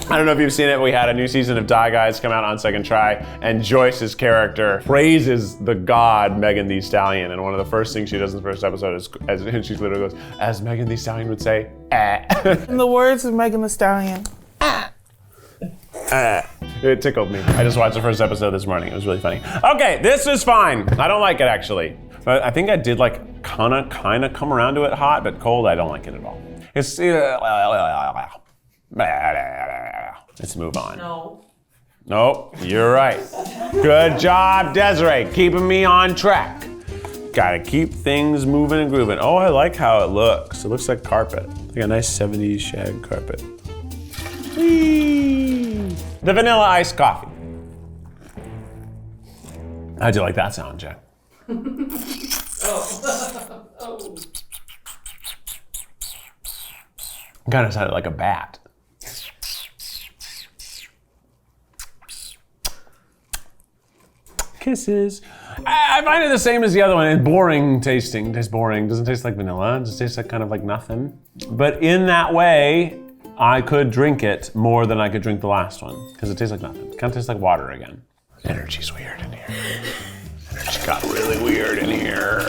I don't know if you've seen it, we had a new season of Die Guys come out on Second Try, and Joyce's character praises the god Megan Thee Stallion, and one of the first things she does in the first episode is, and she literally goes, as Megan Thee Stallion would say, In the words of Megan Thee Stallion. It tickled me. I just watched the first episode this morning. It was really funny. Okay, this is fine. I don't like it actually. But I think I did kind of come around to it hot, but cold, I don't like it at all. Let's move on. No. Nope, you're right. Good job, Desiree, keeping me on track. Gotta keep things moving and grooving. Oh, I like how it looks. It looks like carpet. Like a nice 70s shag carpet. Whee! The vanilla iced coffee. How'd you like that sound, Jack? Oh. Kind of sounded like a bat. Kisses. I find it the same as the other one. It's boring tasting. It tastes boring. Doesn't taste like vanilla. It just tastes like kind of like nothing. But in that way, I could drink it more than I could drink the last one because it tastes like nothing. It kind of tastes like water again. Energy's weird in here. Energy got really weird in here.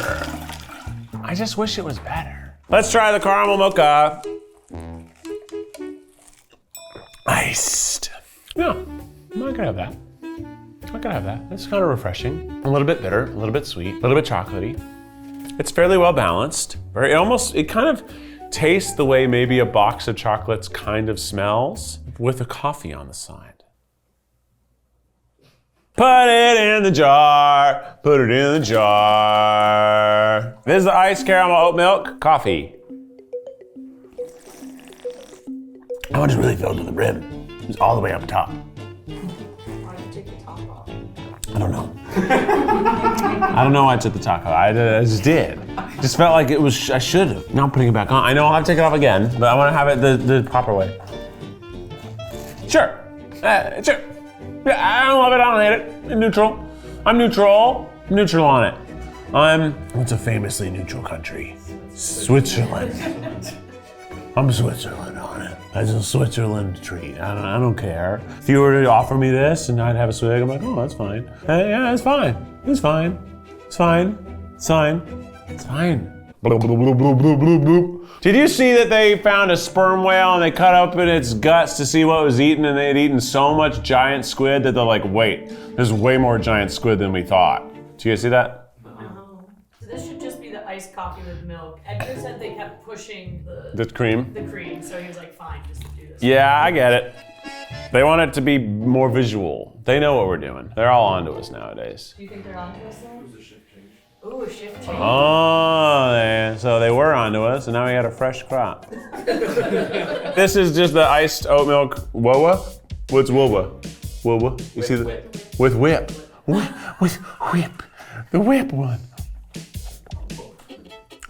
I just wish it was better. Let's try the caramel mocha. Iced. Yeah, I could have that. I could have that. It's kind of refreshing. A little bit bitter, a little bit sweet, a little bit chocolatey. It's fairly well balanced. It kind of tastes the way maybe a box of chocolates kind of smells with a coffee on the side. Put it in the jar. Put it in the jar. This is the iced caramel oat milk coffee. That one's really filled to the brim. It's all the way up top. Why'd you take the top off? I don't know. I don't know why I took the top off. I just did. Just felt like it was, I should have. Now I'm putting it back on. I know I'll have to take it off again, but I want to have it the proper way. Sure. Sure. Yeah, I don't love it, I don't hate it. I'm neutral. I'm neutral. I'm neutral on it. What's a famously neutral country? Switzerland. I'm Switzerland on it. That's a Switzerland treat. I don't care. If you were to offer me this and I'd have a swig, I'm like, oh, that's fine. Yeah, it's fine. It's fine. It's fine. It's fine. It's fine. Bloop, bloop, bloop, bloop, bloop, bloop, bloop. Did you see that they found a sperm whale and they cut open its guts to see what was eaten, and they had eaten so much giant squid that they're like, wait, there's way more giant squid than we thought. Did you guys see that? So this should just be the iced coffee with milk. Edgar said they kept pushing The cream? the cream, so he was like, fine, just do this. Yeah, I get it. They want it to be more visual. They know what we're doing. They're all onto us nowadays. Do you think they're onto us though? Ooh, a shift change. Oh, so they were onto us, and now we got a fresh crop. This is just the iced oat milk wowa. What's wowa? Wowa. You see the with whip. With whip. The whip one.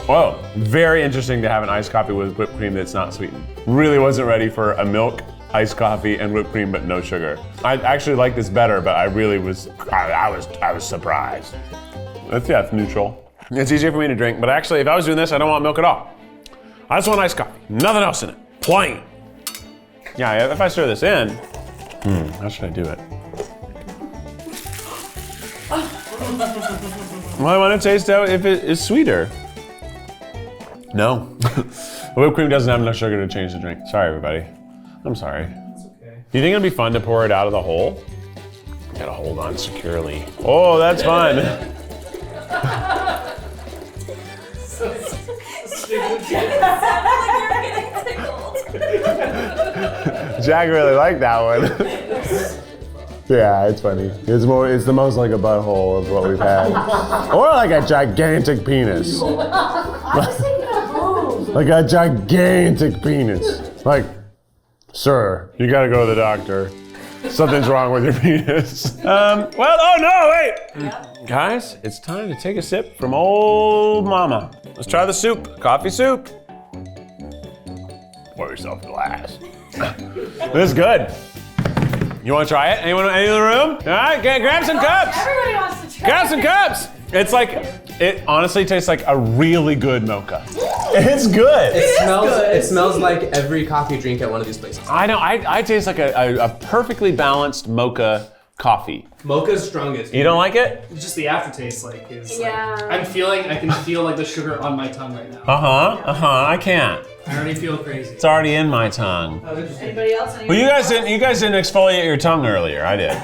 Whoa, very interesting to have an iced coffee with whipped cream that's not sweetened. Really wasn't ready for a milk, iced coffee, and whipped cream, but no sugar. I actually like this better, but I really was, I was surprised. It's neutral. It's easier for me to drink, but actually, if I was doing this, I don't want milk at all. I just want iced coffee, nothing else in it, plain. Yeah, if I stir this in, how should I do it? Well, I want to taste out if it is sweeter. No. The whipped cream doesn't have enough sugar to change the drink. Sorry, everybody. I'm sorry. It's okay. Do you think it'd be fun to pour it out of the hole? Gotta hold on securely. Oh, that's fun. Jack really liked that one. Yeah, it's funny. It's the most like a butthole of what we've had. Or like a gigantic penis. Like a gigantic penis. Like, sir, you gotta go to the doctor. Something's wrong with your penis. Oh no, wait! Guys, it's time to take a sip from old mama. Let's try the soup, coffee soup. Pour yourself a glass. This is good. You wanna try it? Anyone in the room? All right, grab some cups. Everybody wants to try. Grab some cups. It's like, it honestly tastes like a really good mocha. It's good. It smells like every coffee drink at one of these places. I know, I taste like a perfectly balanced mocha coffee. Mocha's strongest. You don't like it? Just the aftertaste, like, is Yeah. like, I can feel like the sugar on my tongue right now. I can't. I already feel crazy. It's already in my tongue. Oh, interesting. Anybody else? Well, you guys didn't exfoliate your tongue earlier. I did.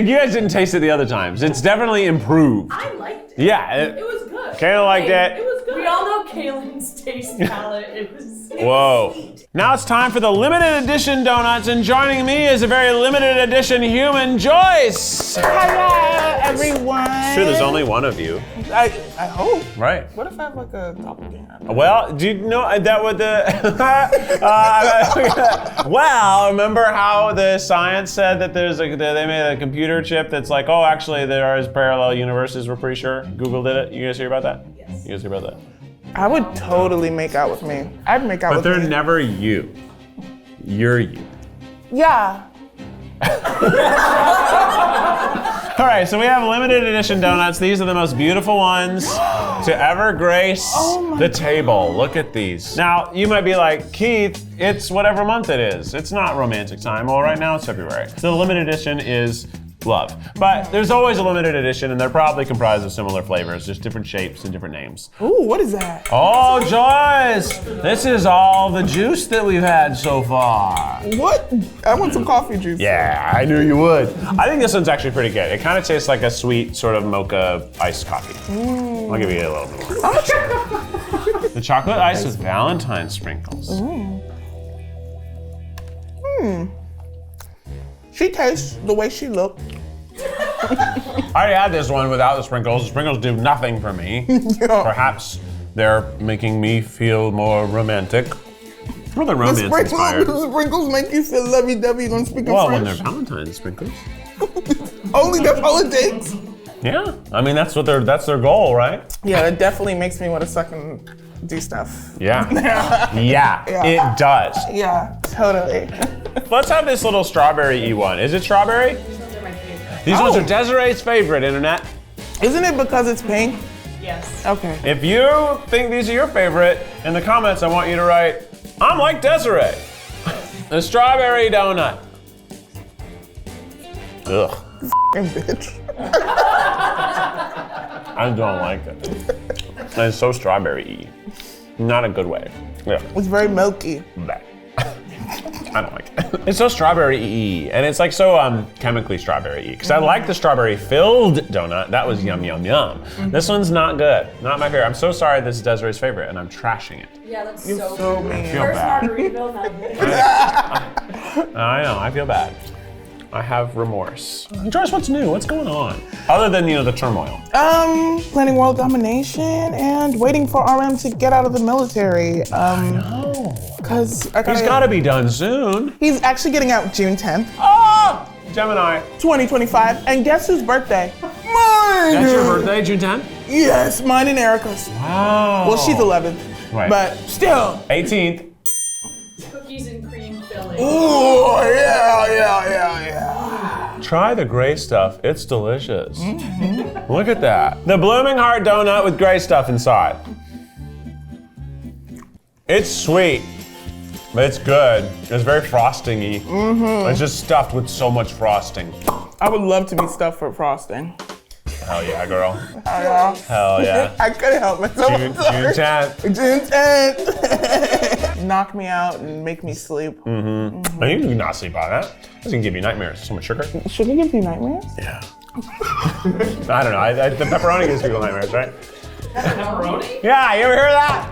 You guys didn't taste it the other times. It's definitely improved. I liked it. Yeah. It was good. Kayla liked it. It was good. We all know Kaylin's taste palette. It was Whoa. sweet. Now it's time for the limited edition donuts, and joining me is a very limited edition human, Joyce. Hello, everyone. Sure, there's only one of you. I hope. Right. What if I have like a doppelganger? Well, do you know that what the? Well, remember how the science said that they made a computer chip that's like, oh, actually there is parallel universes. We're pretty sure. Google did it. You guys hear about that? Yes. You guys hear about that? I would totally make out with me. I'd make out But with they're me. never you. You're you. Yeah. All right, so we have limited edition donuts. These are the most beautiful ones to ever grace the table. Look at these. Now, you might be like, Keith, it's whatever month it is. It's not romantic time. Well, right now it's February. So the limited edition is love. But there's always a limited edition, and they're probably comprised of similar flavors, just different shapes and different names. Ooh, what is that? Oh, Joyce, this is all the juice that we've had so far. What? I want some coffee juice. Yeah, I knew you would. I think this one's actually pretty good. It kind of tastes like a sweet sort of mocha iced coffee. I'll give you a little bit more. The chocolate ice with Valentine sprinkles. She tastes the way she looked. I already had this one without the sprinkles. The sprinkles do nothing for me. Perhaps they're making me feel more romantic. Well, they're romance inspired. The sprinkles make you feel lovey-dovey when speaking Well, when they're French. Valentine sprinkles. Only that's all it takes. Yeah, I mean that's their goal, right? Yeah, it definitely makes me want to suck and do stuff. Yeah. Yeah, it does. Yeah, totally. Let's have this little strawberry one. Is it strawberry? They're my favorite. These ones are Desiree's favorite, internet. Isn't it because it's pink? Yes. Okay. If you think these are your favorite, in the comments I want you to write, I'm like Desiree. The strawberry donut. Ugh, F***ing bitch. I don't like it. And it's so strawberry-y. Not a good way. Yeah. It's very milky. Bleh. I don't like it. It's so strawberry-y, and it's like so chemically strawberry-y. Because I like the strawberry-filled donut. That was yum, yum, yum. This one's not good. Not my favorite. I'm so sorry this is Desiree's favorite, and I'm trashing it. Yeah, that's You're so so good. mean. feel First bad. Margaritaville, not good. I know, I feel bad. I have remorse. Joyce, what's new? What's going on? Other than, the turmoil. Planning world domination and waiting for RM to get out of the military. No. Cause He's gotta be done soon. He's actually getting out June 10th, Oh! Gemini. 2025. And guess whose birthday? Mine! That's your birthday, June 10th? Yes, mine and Erica's. Wow. Well, she's 11th. Right. But still. 18th. Cookies and cream filling. Ooh, yeah. Try the gray stuff. It's delicious. Look at that. The Blooming Heart donut with gray stuff inside. It's sweet, but it's good. It's very frosting-y. It's just stuffed with so much frosting. I would love to be stuffed for frosting. Hell yeah, girl. Yeah. Hell yeah. I couldn't help myself. June 10th. June 10th. Knock me out and make me sleep. And you can not sleep on that. This can give you nightmares. So much sugar. Should it give you nightmares? Yeah. I don't know. The pepperoni gives people nightmares, right? Pepperoni? Yeah, you ever hear that?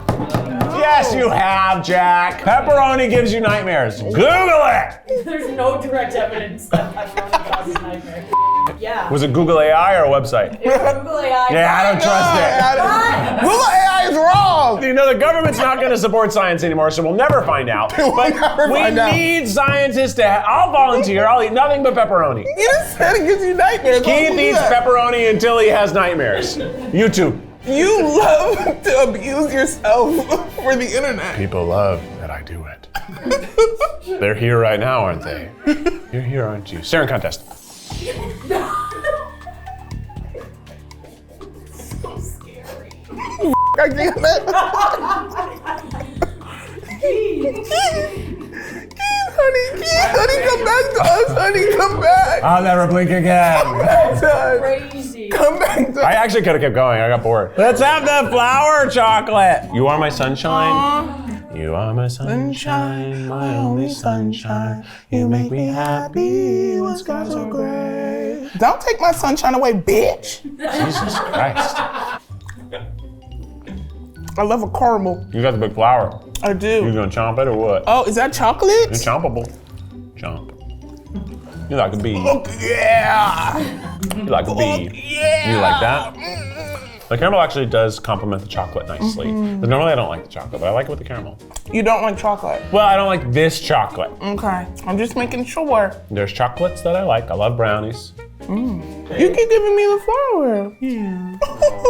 Yes, you have, Jack. Pepperoni gives you nightmares. Google it. There's no direct evidence that pepperoni causes nightmares. Yeah. Was it Google AI or a website? It was Google AI. Yeah, I don't trust it. Google AI is wrong. The government's not going to support science anymore, so we'll never find out. But never we find out. need scientists to. I'll volunteer. I'll eat nothing but pepperoni. You just said it gives you nightmares. Keith Don't do eats that. pepperoni until he has nightmares. YouTube. You love to abuse yourself for the internet. People love that I do it. They're here right now, aren't they? You're here, aren't you? Staring contest. So scary. God damn it. Honey, come back to us, honey, come back. I'll never blink again. Crazy. Come back to I actually could have kept going. I got bored. Let's have the flower chocolate. You are my sunshine. You are my sunshine, my only sunshine. You make me happy when skies are gray. Don't take my sunshine away, bitch. Jesus Christ. I love a caramel. You got the big flower. I You do. gonna chomp it or what? Oh, is that chocolate? It's chompable. Chomp. You like a bee. Oh, yeah. You like a bee. Yeah. You like that? The caramel actually does complement the chocolate nicely. But normally I don't like the chocolate, but I like it with the caramel. You don't like chocolate? Well, I don't like this chocolate. Okay. I'm just making sure. There's chocolates that I like. I love brownies. You keep giving me the flower. Yeah.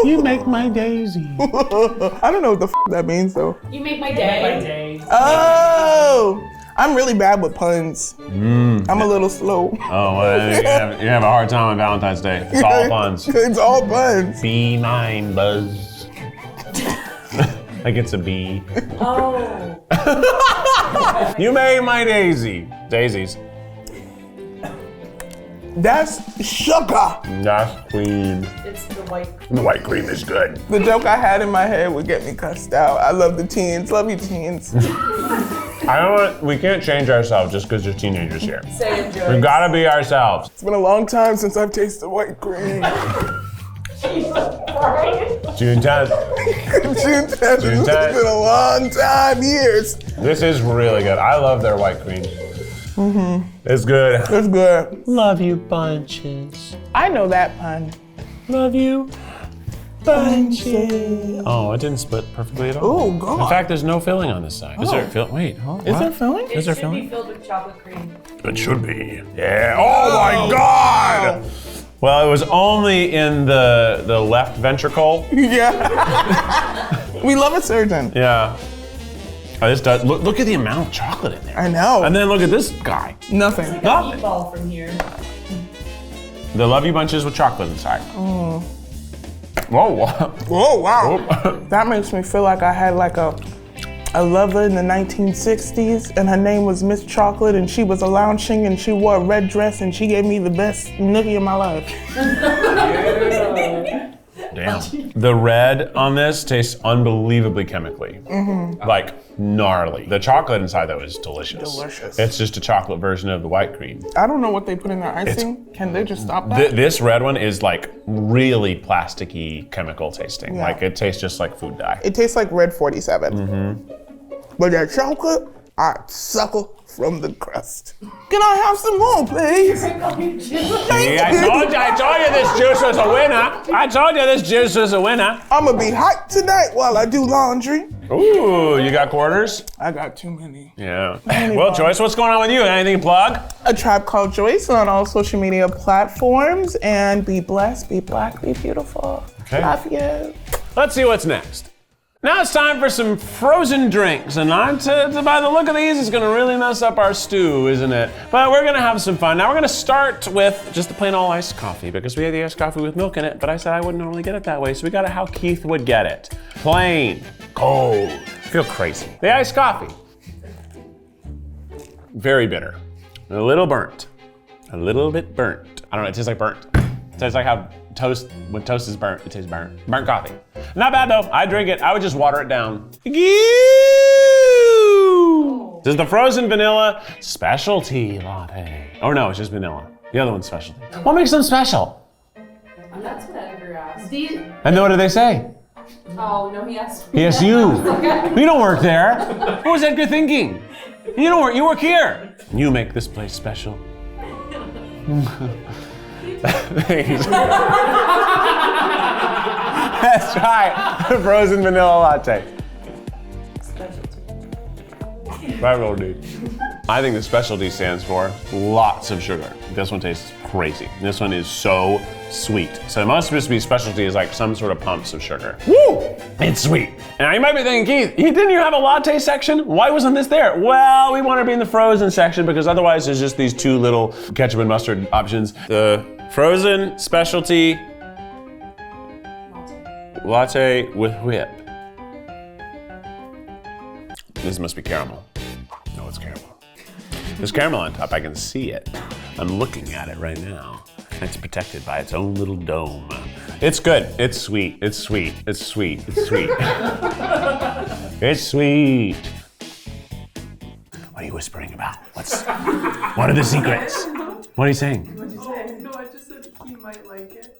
You make my daisy. I don't know what the that means though. You make my day. Oh, I'm really bad with puns. I'm a little slow. Oh, well, you have a hard time on Valentine's Day. It's all puns. It's all puns. Be mine, Buzz. Like it's a bee. Oh. You made my daisy. Daisies. That's sugar. That's cream. It's the white. The white cream is good. The joke I had in my head would get me cussed out. I love the teens. Love you, teens. We can't change ourselves just because there's teenagers here. Say it, Joyce. We've got to be ourselves. It's been a long time since I've tasted white cream. June 10th. June 10th. June 10th. It's been a long time, years. This is really good. I love their white cream. It's good. It's good. Love you bunches. I know that pun. Love you bunches. Oh, it didn't split perfectly at all. Oh, God. In fact, there's no filling on this side. Is there filling? Wait, Is there filling? Is there It should filling? be filled with chocolate cream. It should be. Yeah. Oh my God! Well, it was only in the left ventricle. Yeah. We love a surgeon. Yeah. Oh, this does. Look at the amount of chocolate in there. I know. And then look at this guy. Nothing. Like a Nothing. meatball from here. The Love You bunches with chocolate inside. Whoa. Oh, wow. That makes me feel like I had like a lover in the 1960s and her name was Miss Chocolate and she was a lounging and she wore a red dress and she gave me the best nookie of my life. Damn. The red on this tastes unbelievably chemically. Like gnarly. The chocolate inside though is delicious. Delicious. It's just a chocolate version of the white cream. I don't know what they put in their icing. Can they just stop that? This red one is like really plasticky chemical tasting. Yeah. Like it tastes just like food dye. It tastes like Red 47. But that chocolate, I suckle from the crust. Can I have some more, please? See, I told you this juice was a winner. I told you this juice was a winner. I'm gonna be hyped tonight while I do laundry. Ooh, you got quarters? I got too many. Yeah. Well, Joyce, what's going on with you? Anything to plug? A Tribe Called Joyce on all social media platforms. And be blessed, be black, be beautiful. Okay. Love you. Let's see what's next. Now it's time for some frozen drinks, and by the look of these, it's gonna really mess up our stew, isn't it? But we're gonna have some fun. Now we're gonna start with just the plain all iced coffee, because we had the iced coffee with milk in it, but I said I wouldn't normally get it that way, so we got it how Keith would get it. Plain, cold, feel crazy. The iced coffee. Very bitter, a little burnt, a little bit burnt. I don't know, it tastes like burnt. It tastes like how when toast is burnt, it tastes burnt. Burnt coffee. Not bad though, I drink it. I would just water it down. This is the frozen vanilla specialty latte. Oh no, it's just vanilla. The other one's specialty. What makes them special? That's what Edgar asked. And then what do they say? Oh, no, he asked me. Yes, you. You don't work there. What was Edgar thinking? You don't work, you work here. You make this place special. Thanks. That's right, the frozen vanilla latte. Right roll, dude. I think the specialty stands for lots of sugar. This one tastes crazy. This one is so sweet. So it must just be specialty is like some sort of pumps of sugar. Woo! It's sweet. Now you might be thinking, Keith, didn't you have a latte section? Why wasn't this there? Well, we want to be in the frozen section because otherwise there's just these two little ketchup and mustard options. The frozen specialty latte with whip. This must be caramel. No, it's caramel. There's caramel on top, I can see it. I'm looking at it right now. It's protected by its own little dome. It's good, it's sweet, it's sweet, it's sweet, it's sweet. It's sweet. What are you whispering about? What are the secrets? What are you saying? What'd you say? No, I just said he might like it.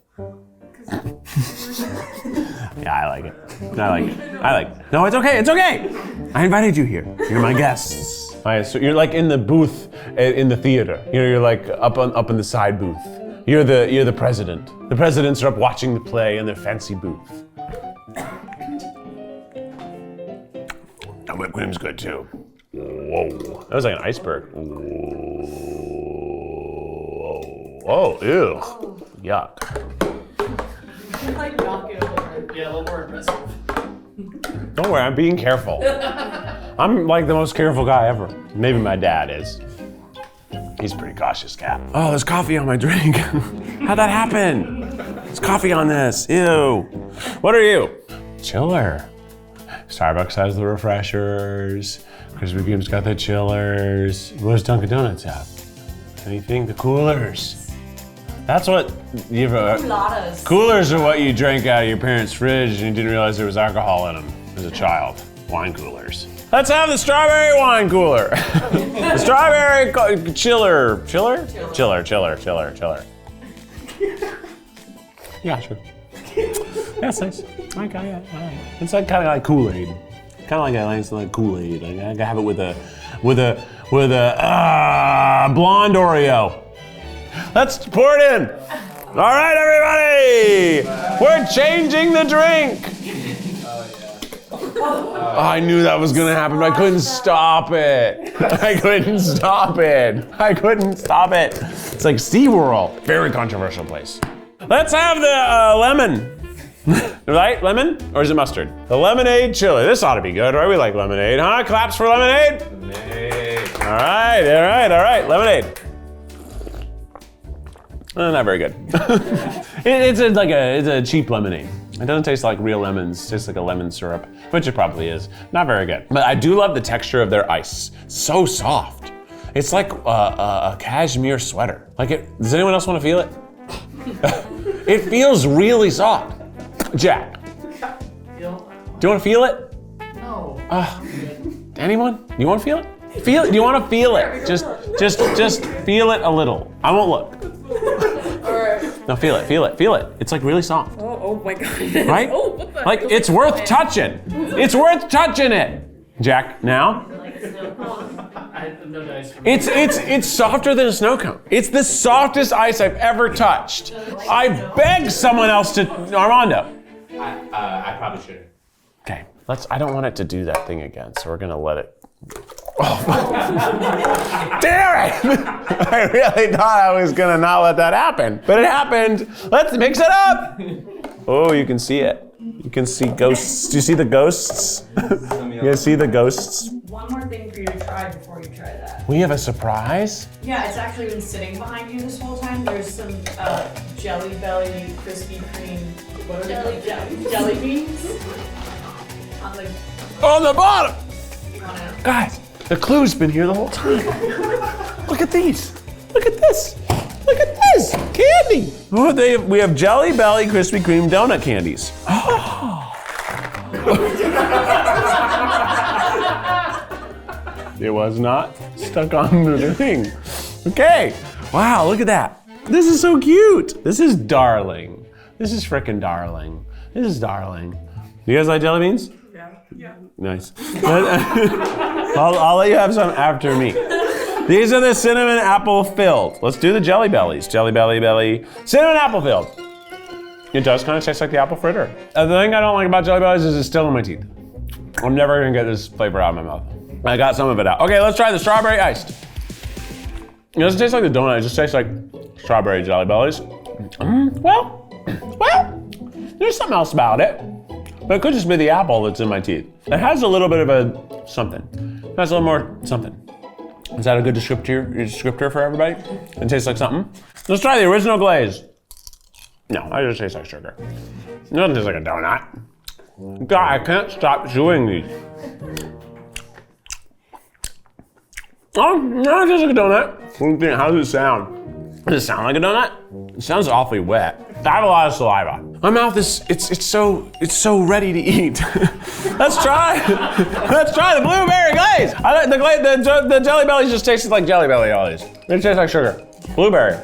Yeah, I like it. I like it. I like it. No, it's okay, it's okay. I invited you here. You're my guests. All right, so you're like in the booth in the theater. You know, you're like up in the side booth. You're the president. The presidents are up watching the play in their fancy booth. And whipped cream's good too. Whoa, that was like an iceberg. Whoa. whoa, ew. Yuck. Like knock it over. Yeah, a little more impressive. Don't worry, I'm being careful. I'm like the most careful guy ever. Maybe my dad is. He's a pretty cautious cat. Oh, there's coffee on my drink. How'd that happen? There's coffee on this, ew. What are you? Chiller. Starbucks has the refreshers. Krispy Kreme's got the chillers. What does Dunkin' Donuts have? Anything? The coolers. That's what Culottes. coolers are what you drank out of your parents' fridge and you didn't realize there was alcohol in them as a child. Wine coolers. Let's have the strawberry wine cooler. The strawberry chiller. Chiller? Chiller. Yeah, sure. That's nice. I got it. It's like kind of like Kool-Aid. Kind of like a nice like Kool-Aid. Like, I can have it with a blonde Oreo. Let's pour it in. All right, everybody. We're changing the drink. Oh, I knew that was gonna happen, but I couldn't stop it. I couldn't stop it. It's like SeaWorld. Very controversial place. Let's have the lemon. Right? Lemon? Or is it mustard? The lemonade chili. This ought to be good, right? We like lemonade, huh? Claps for lemonade? Lemonade. All right. Lemonade. Not very good. It's a cheap lemonade. It doesn't taste like real lemons. It tastes like a lemon syrup, which it probably is. Not very good. But I do love the texture of their ice. So soft. It's like a cashmere sweater. Does anyone else want to feel it? It feels really soft. Jack, do you want to feel it? No. Anyone? You want to feel it? Feel it? Do you want to feel it? Just feel it a little. I won't look. No, feel it. It's like really soft. Oh my god. Right? Oh, what the Like it's worth touching. It's worth touching it. Jack, now? No dice for me. It's softer than a snow cone. It's the softest ice I've ever touched. I beg someone else to, Armando. I probably shouldn't. Okay, I don't want it to do that thing again, so we're gonna let it. Oh, damn it! I really thought I was gonna not let that happen, but it happened. Let's mix it up. Oh, you can see it. You can see ghosts. Do you see the ghosts? You guys see the ghosts? One more thing for you to try before you try that. We have a surprise. Yeah, it's actually been sitting behind you this whole time. There's some Jelly Belly Krispy Kreme jelly beans On the bottom. wanna- Guys, the clue's been here the whole time. Look at these. Look at this. Look at this. Candy. Oh, we have Jelly Belly Krispy Kreme donut candies. Oh. It was not stuck on the thing. Okay. Wow, look at that. This is so cute. This is darling. This is frickin' darling. This is darling. You guys like jelly beans? Yeah. Nice. I'll let you have some after me. These are the cinnamon apple filled. Let's do the Jelly Bellies. Jelly Belly. Cinnamon apple filled. It does kind of taste like the apple fritter. The thing I don't like about Jelly Bellies is it's still in my teeth. I'm never gonna get this flavor out of my mouth. I got some of it out. Okay, let's try the strawberry iced. It doesn't taste like the donut, it just tastes like strawberry Jelly Bellies. Well, there's something else about it. But it could just be the apple that's in my teeth. It has a little bit of a something. It has a little more something. Is that a good descriptor for everybody? It tastes like something. Let's try the original glaze. No, it just tastes like sugar. It doesn't taste like a donut. God, I can't stop chewing these. Oh, no, it tastes like a donut. What do you think? How does it sound? Does it sound like a donut? It sounds awfully wet. I have a lot of saliva. My mouth is, it's so ready to eat. Let's try the blueberry glaze. I like the Jelly Bellies just tasted like Jelly Belly Jellies. They taste like sugar. Blueberry.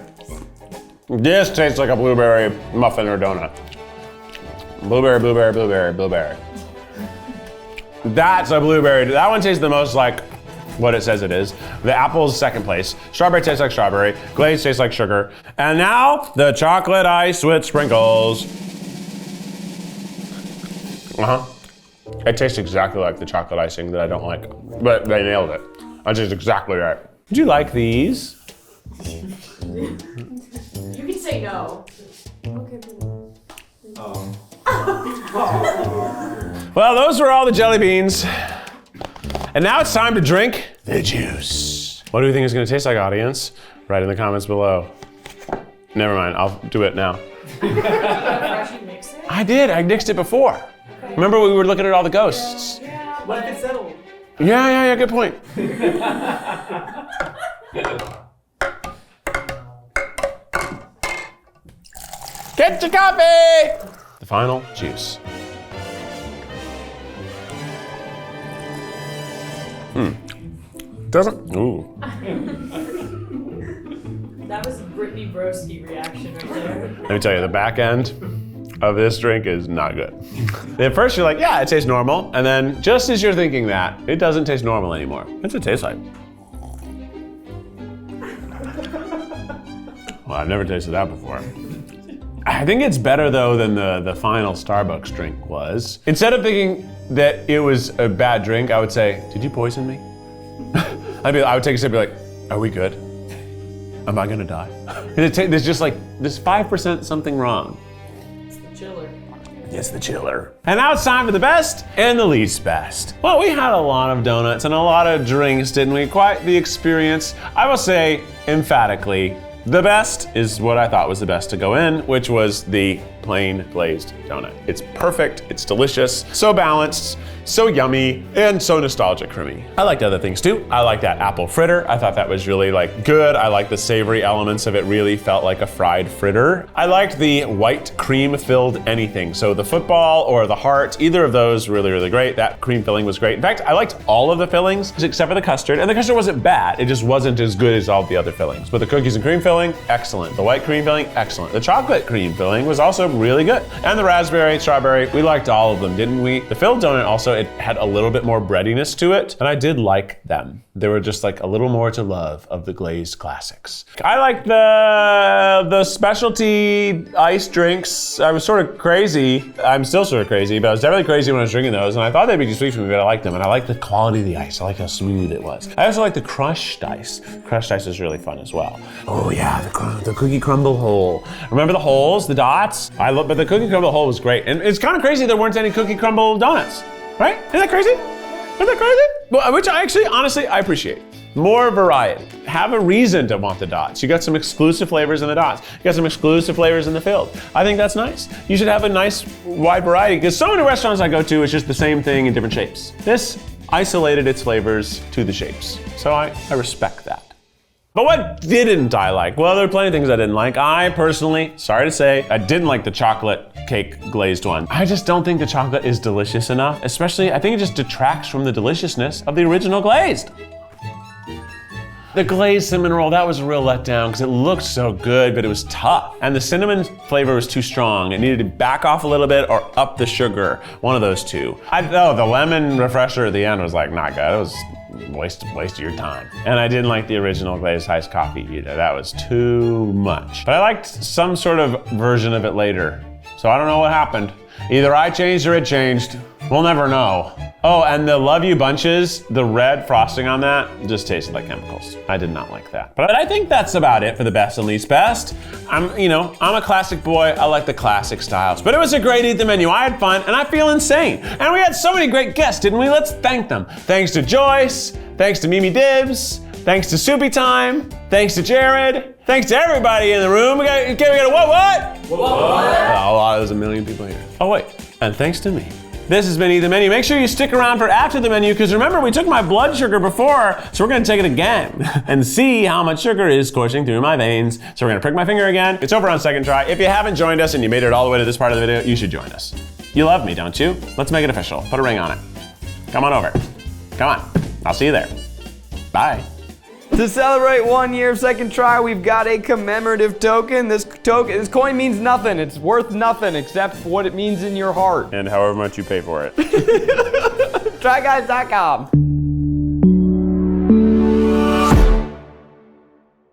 This tastes like a blueberry muffin or donut. Blueberry. That's a blueberry. That one tastes the most like what it says it is. The apple's second place. Strawberry tastes like strawberry. Glaze tastes like sugar. And now, the chocolate ice with sprinkles. It tastes exactly like the chocolate icing that I don't like. But they nailed it. That tastes exactly right. Did you like these? You can say no. Well, those were all the jelly beans. And now it's time to drink the juice. What do we think it's gonna taste like, audience? Write in the comments below. Never mind, I'll do it now. I did, I mixed it before. Okay. Remember we were looking at all the ghosts? Yeah, What if it's settled? Yeah, good point. Get your coffee! The final juice. Doesn't, ooh. That was Brittany Broski reaction right there. Let me tell you, the back end of this drink is not good. At first you're like, yeah, it tastes normal. And then just as you're thinking that, it doesn't taste normal anymore. What's it taste like? Well, I've never tasted that before. I think it's better though than the final Starbucks drink was. Instead of thinking that it was a bad drink, I would say, did you poison me? I would take a sip and be like, are we good? Am I gonna die? There's just like, there's 5% something wrong. It's the chiller. It's the chiller. And now it's time for the best and the least best. Well, we had a lot of donuts and a lot of drinks, didn't we? Quite the experience. I will say emphatically, the best is what I thought was the best to go in, which was the plain glazed donut. It's perfect, it's delicious, so balanced, so yummy, and so nostalgic for me. I liked other things too. I liked that apple fritter. I thought that was really like good. I liked the savory elements of it, really felt like a fried fritter. I liked the white cream filled anything. So the football or the heart, either of those really, really great. That cream filling was great. In fact, I liked all of the fillings except for the custard. And the custard wasn't bad. It just wasn't as good as all the other fillings. But the cookies and cream filling, excellent. The white cream filling, excellent. The chocolate cream filling was also really good. And the raspberry, strawberry, we liked all of them, didn't we? The filled donut also, it had a little bit more breadiness to it, and I did like them. They were just like a little more to love of the glazed classics. I liked the specialty ice drinks. I was sort of crazy. I'm still sort of crazy, but I was definitely crazy when I was drinking those, and I thought they'd be too sweet for me, but I liked them, and I liked the quality of the ice. I liked how smooth it was. I also liked the crushed ice. Crushed ice is really fun as well. Oh yeah, the cookie crumble hole. Remember the holes, the dots? But the cookie crumble hole was great, and it's kind of crazy there weren't any cookie crumble donuts. Right? Isn't that crazy? Isn't that crazy? Well, which I actually, honestly, I appreciate. More variety. Have a reason to want the dots. You got some exclusive flavors in the dots. You got some exclusive flavors in the filled. I think that's nice. You should have a nice wide variety, because so many restaurants I go to, it's just the same thing in different shapes. This isolated its flavors to the shapes. So I respect that. But what didn't I like? Well, there are plenty of things I didn't like. I personally, sorry to say, I didn't like the chocolate cake glazed one. I just don't think the chocolate is delicious enough. Especially, I think it just detracts from the deliciousness of the original glazed. The glazed cinnamon roll, that was a real letdown because it looked so good, but it was tough. And the cinnamon flavor was too strong. It needed to back off a little bit or up the sugar, one of those two. The lemon refresher at the end was like not good. It was waste of your time. And I didn't like the original glazed iced coffee either. That was too much. But I liked some sort of version of it later. So I don't know what happened. Either I changed or it changed. We'll never know. Oh, and the Love You bunches, the red frosting on that just tasted like chemicals. I did not like that. But I think that's about it for the best and least best. I'm a classic boy. I like the classic styles. But it was a great Eat the Menu. I had fun and I feel insane. And we had so many great guests, didn't we? Let's thank them. Thanks to Joyce. Thanks to Mimi Dybs. Thanks to Soupy Time. Thanks to Jared. Thanks to everybody in the room. We got a what? What? Oh, there's a million people here. Oh wait, and thanks to me. This has been Eat the Menu. Make sure you stick around for after the menu, because remember, we took my blood sugar before, so we're gonna take it again and see how much sugar is coursing through my veins. So we're gonna prick my finger again. It's over on second try. If you haven't joined us and you made it all the way to this part of the video, you should join us. You love me, don't you? Let's make it official. Put a ring on it. Come on over. Come on. I'll see you there. Bye. To celebrate 1 year of Second Try, we've got a commemorative token. This coin means nothing. It's worth nothing except for what it means in your heart. And however much you pay for it. TryGuys.com.